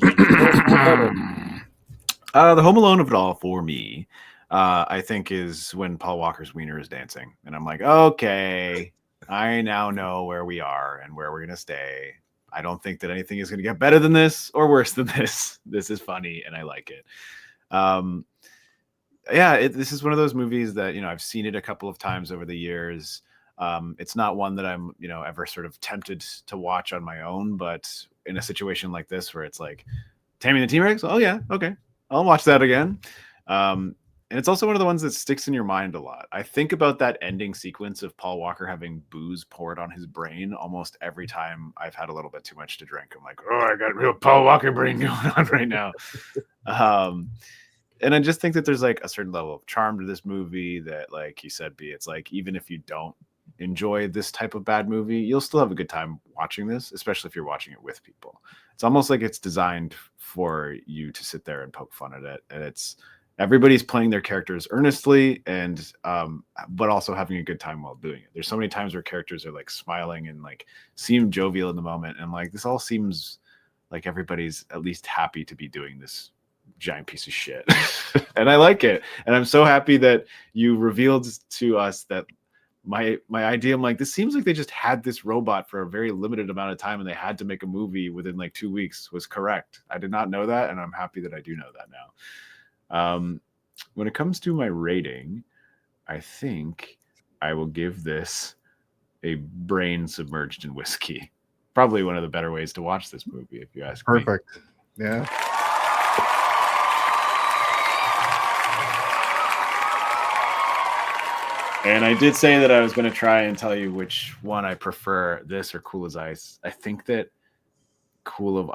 The Home Alone of it all for me, I think, is when Paul Walker's wiener is dancing, and I'm like, okay, I now know where we are and where we're gonna stay. I don't think that anything is gonna get better than this or worse than this. This is funny, and I like it. This is one of those movies that I've seen it a couple of times over the years. It's not one that I'm ever sort of tempted to watch on my own, but in a situation like this where it's like Tammy and the T-Rex, oh yeah, okay, I'll watch that again. And it's also one of the ones that sticks in your mind a lot. I think about that ending sequence of Paul Walker having booze poured on his brain almost every time I've had a little bit too much to drink. I'm like, oh, I got real Paul Walker brain going on right now. And I just think that there's a certain level of charm to this movie that, like you said, B, it's like, even if you don't enjoy this type of bad movie, you'll still have a good time watching this, especially if you're watching it with people. It's almost like it's designed for you to sit there and poke fun at it, and it's everybody's playing their characters earnestly and but also having a good time while doing it. There's so many times where characters are smiling and seem jovial in the moment, and this all seems like everybody's at least happy to be doing this giant piece of shit. And I like it, and I'm so happy that you revealed to us that my idea, I'm like, this seems like they just had this robot for a very limited amount of time and they had to make a movie within 2 weeks, was correct. I did not know that, and I'm happy that I do know that now. When it comes to my rating, I think I will give this a brain submerged in whiskey. Probably one of the better ways to watch this movie, if you ask me. Perfect. Yeah. And I did say that I was going to try and tell you which one I prefer, this or Cool as Ice. I think that Cool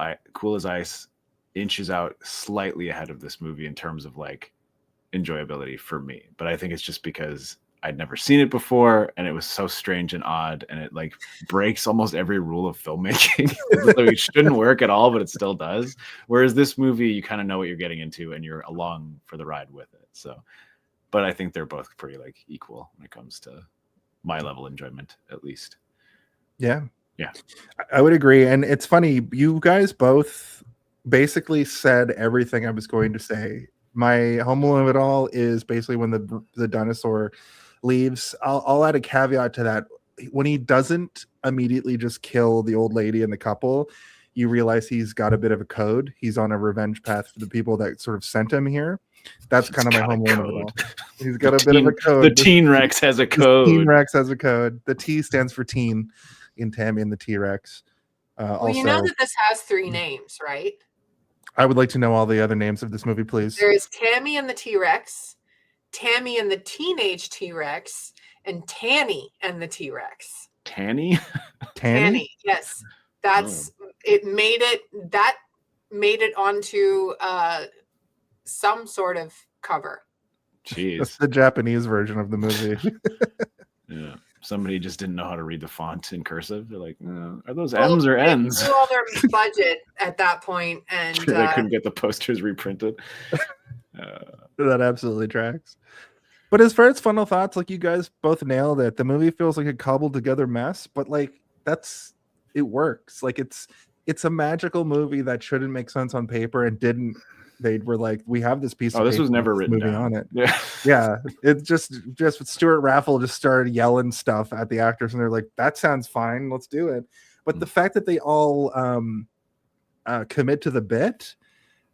as Ice inches out slightly ahead of this movie in terms of enjoyability for me. But I think it's just because I'd never seen it before and it was so strange and odd, and it breaks almost every rule of filmmaking. It shouldn't work at all, but it still does. Whereas this movie, you kind of know what you're getting into and you're along for the ride with it. So, but I think they're both pretty equal when it comes to my level of enjoyment, at least. Yeah. Yeah. I would agree. And it's funny, you guys both basically said everything I was going to say. My home alone of it all is basically when the dinosaur leaves. I'll add a caveat to that. When he doesn't immediately just kill the old lady and the couple, you realize he's got a bit of a code. He's on a revenge path for the people that sort of sent him here. That's kind of my Home Alone of it all. He's got a bit of a code. The Teen Rex has a code. Teen Rex has a code. The T stands for teen in Tammy and the T-Rex. Well, also, you know that this has 3 names, right? I would like to know all the other names of this movie, please. There is Tammy and the T-Rex, Tammy and the Teenage T-Rex, and Tanny and the T-Rex. Tanny? Tanny, yes. That's it made it onto some sort of cover. Jeez. That's the Japanese version of the movie. Yeah. Somebody just didn't know how to read the font in cursive. They're like, are those M's or N's? They blew all their budget at that point, and they couldn't get the posters reprinted. That absolutely tracks. But as far as final thoughts, like you guys both nailed it. The movie feels like a cobbled together mess, but like it works. Like it's a magical movie that shouldn't make sense on paper and didn't. They were like, we have this piece. This was never written movie down. On it. Yeah, yeah. It just Stewart Raffill just started yelling stuff at the actors, and they're like, "That sounds fine. Let's do it." But the fact that they all commit to the bit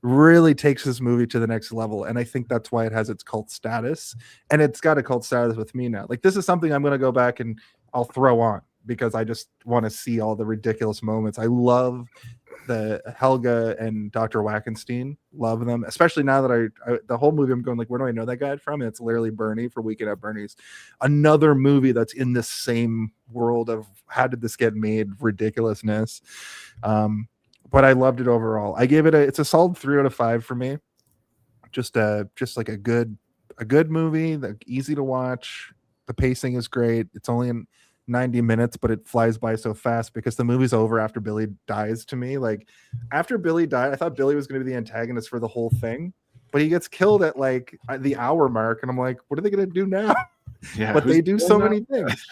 really takes this movie to the next level, and I think that's why it has its cult status, and it's got a cult status with me now. Like this is something I'm going to go back and I'll throw on because I just want to see all the ridiculous moments. I love the Helga and Dr. Wackenstein, love them, especially now that I the whole movie I'm going like, where do I know that guy from? And it's literally Bernie for Weekend at Bernie's, another movie that's in this same world of how did this get made ridiculousness. But I loved it overall. I gave it it's a solid 3 out of 5 for me. Just like a good movie, easy to watch. The pacing is great. It's only in 90 minutes, but it flies by so fast because the movie's over after Billy dies. To me, like after Billy died, I thought Billy was going to be the antagonist for the whole thing, but he gets killed at like the hour mark, and I'm like, what are they going to do now? Yeah, but they do so many things.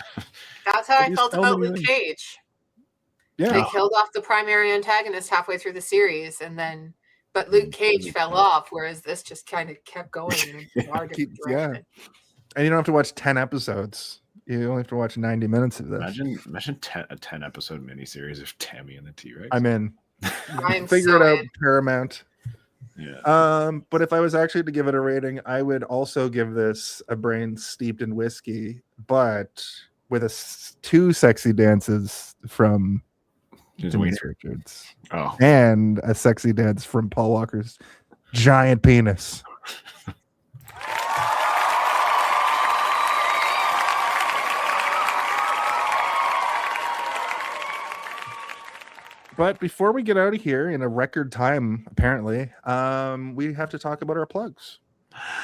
That's how I felt about Luke Cage. Yeah, they killed off the primary antagonist halfway through the series, but Luke Cage fell off, whereas this just kind of kept going in a far different direction. And you don't have to watch 10 episodes. You only have to watch 90 minutes of this. Imagine a 10 episode miniseries of Tammy and the T-Rex. I'm in. I'm Figure it out, Paramount. Yeah. But if I was actually to give it a rating, I would also give this a brain steeped in whiskey, but with 2 sexy dances from Denise Richards. Oh. And a sexy dance from Paul Walker's giant penis. But before we get out of here in a record time, apparently, we have to talk about our plugs.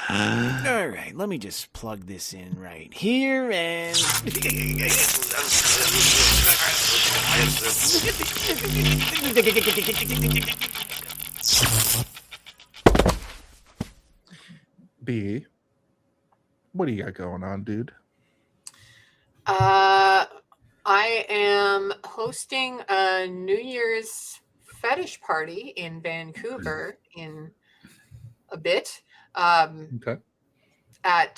All right, let me just plug this in right here and... B, what do you got going on, dude? I am hosting a New Year's fetish party in Vancouver in a bit. Okay. At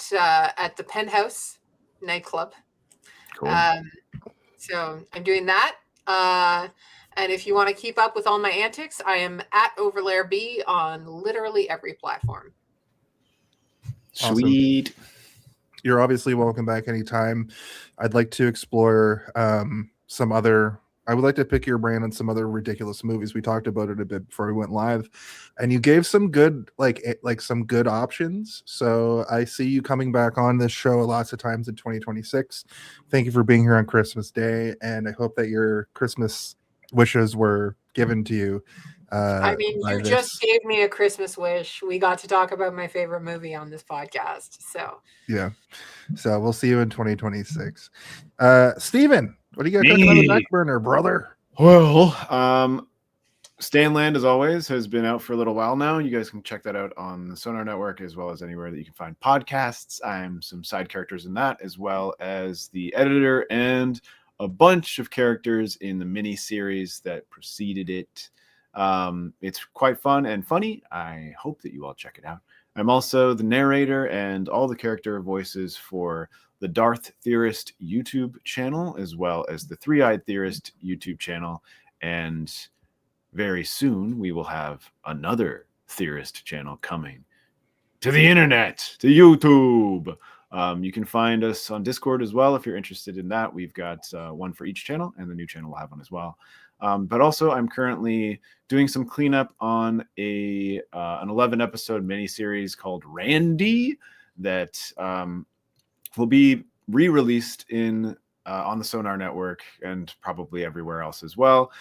the Penthouse nightclub. Cool. So I'm doing that. And if you want to keep up with all my antics, I am at Overlair B on literally every platform. Sweet. Awesome. You're obviously welcome back anytime. I'd like to explore some other. I would like to pick your brain on some other ridiculous movies. We talked about it a bit before we went live, and you gave some good, like some good options. So I see you coming back on this show lots of times in 2026. Thank you for being here on Christmas Day, and I hope that your Christmas wishes were given to you. I mean, you just gave me a Christmas wish. We got to talk about my favorite movie on this podcast. So yeah. So we'll see you in 2026. Steven, what do you got cooking on the back burner, brother? Well, Stanland, as always, has been out for a little while now. You guys can check that out on the Sonar Network as well as anywhere that you can find podcasts. I'm some side characters in that, as well as the editor and a bunch of characters in the mini series that preceded it. It's quite fun and funny. I hope that you all check it out. I'm also the narrator and all the character voices for the Darth Theorist YouTube channel, as well as the Three-Eyed Theorist YouTube channel. And very soon we will have another theorist channel coming to the internet, to YouTube. You can find us on Discord as well if you're interested in that. We've got one for each channel, and the new channel will have one as well. But also, I'm currently doing some cleanup on an 11-episode miniseries called Randy that will be re-released on the Sonar Network and probably everywhere else as well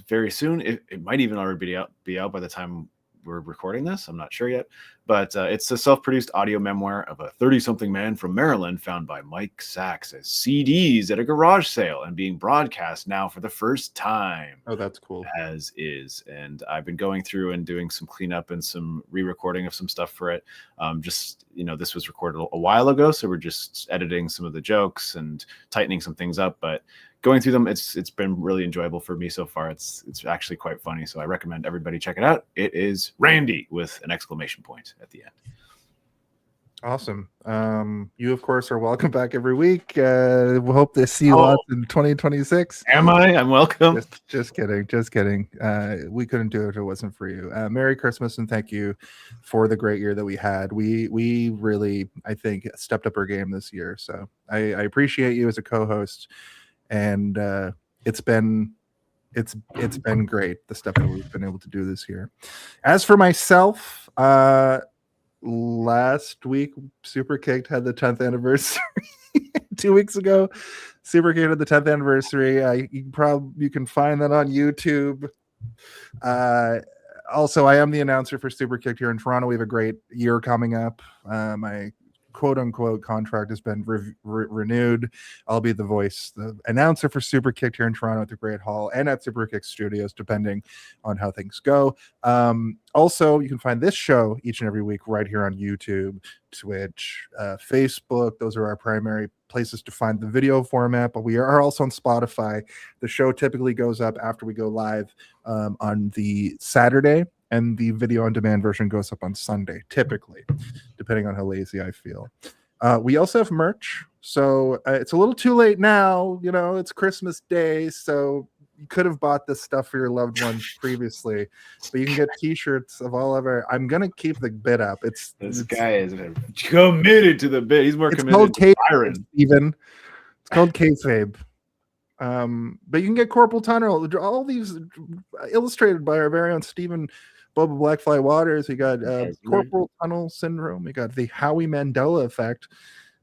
very soon. It might even already be out by the time we're recording this. I'm not sure yet, but it's a self-produced audio memoir of a 30-something man from Maryland found by Mike Sachs as CDs at a garage sale and being broadcast now for the first time. Oh, that's cool. As is. And I've been going through and doing some cleanup and some re-recording of some stuff for it. This was recorded a while ago, so we're just editing some of the jokes and tightening some things up, but going through them, it's been really enjoyable for me so far. It's actually quite funny, so I recommend everybody check it out. It is Randy with an exclamation point at the end. Awesome. You of course are welcome back every week. We hope to see you lots in 2026. Am I? I'm welcome. Just kidding. We couldn't do it if it wasn't for you. Merry Christmas and thank you for the great year that we had. We really, I think, stepped up our game this year. So I appreciate you as a co-host, and it's been great, the stuff that we've been able to do this year. As for myself, last week Super Kicked had the 10th anniversary. 2 weeks ago Super Kicked had the 10th anniversary. You can find that on YouTube. Also, I am the announcer for Super Kicked here in Toronto. We have a great year coming up. My quote-unquote contract has been renewed. I'll be the announcer for Super Kicked here in Toronto at the Great Hall and at Super Kicked Studios, depending on how things go. Also, you can find this show each and every week right here on YouTube, Twitch, Facebook. Those are our primary places to find the video format, but we are also on Spotify. The show typically goes up after we go live on the Saturday, and the video on demand version goes up on Sunday, typically, depending on how lazy I feel. We also have merch. So it's a little too late now. It's Christmas Day, so you could have bought this stuff for your loved ones previously, but you can get t-shirts of all of our. I'm going to keep the bid up. This guy is committed to the bid. He's more committed to Byron. Even it's called kayfabe. But you can get Corporal Tunnel. All these illustrated by our very own Stephen Boba Blackfly Waters. We got Corporal Tunnel Syndrome. We got the Howie Mandela Effect.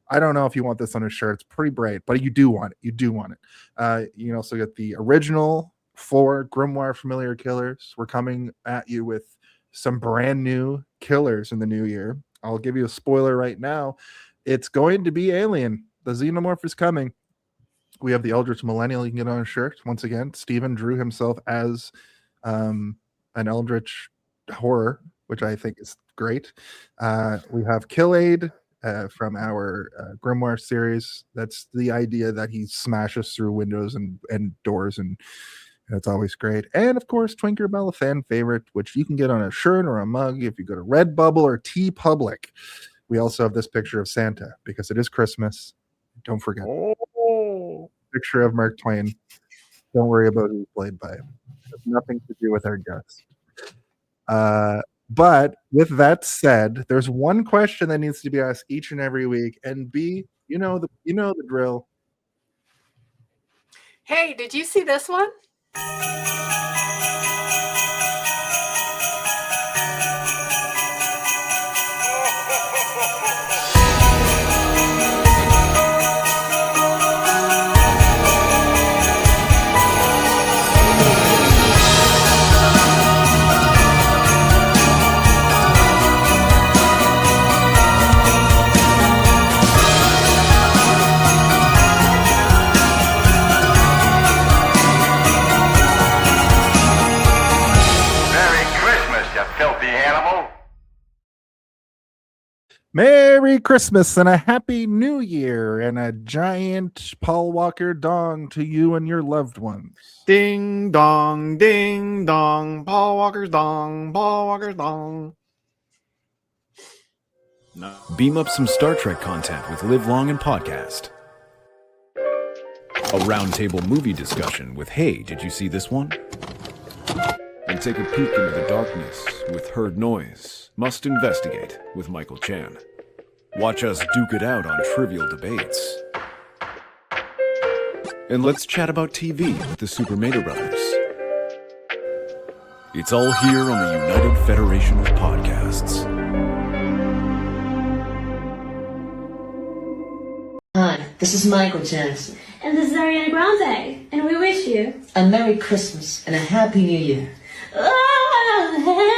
I don't know if you want this on a shirt. It's pretty bright, but you do want it. You can also get the original 4 Grimoire Familiar Killers. We're coming at you with some brand new killers in the new year. I'll give you a spoiler right now. It's going to be Alien. The Xenomorph is coming. We have the Eldritch Millennial you can get on a shirt. Once again, Steven drew himself as an Eldritch horror, which I think is great. We have Kill Aid from our Grimoire series. That's the idea that he smashes through windows and doors, and it's always great. And of course, Twinker Bell, a fan favorite, which you can get on a shirt or a mug if you go to Redbubble or TeePublic. We also have this picture of Santa because it is Christmas. Don't forget. Picture of Mark Twain. Don't worry about who's played by him. It has nothing to do with our guest. But with that said, there's one question that needs to be asked each and every week. And B, you know the drill. Hey, did you see this one? Merry Christmas and a Happy New Year and a giant Paul Walker dong to you and your loved ones. Ding dong, Paul Walker's dong, Paul Walker's dong. No. Beam up some Star Trek content with Live Long and Podcast. A roundtable movie discussion with Hey, did you see this one? and take a peek into the darkness with Heard Noise, Must Investigate with Michael Chan. Watch us duke it out on trivial debates. And let's chat about TV with the Super Mater Brothers. It's all here on the United Federation of Podcasts. Hi, this is Michael Jackson. And this is Ariana Grande. And we wish you a Merry Christmas and a Happy New Year. Oh,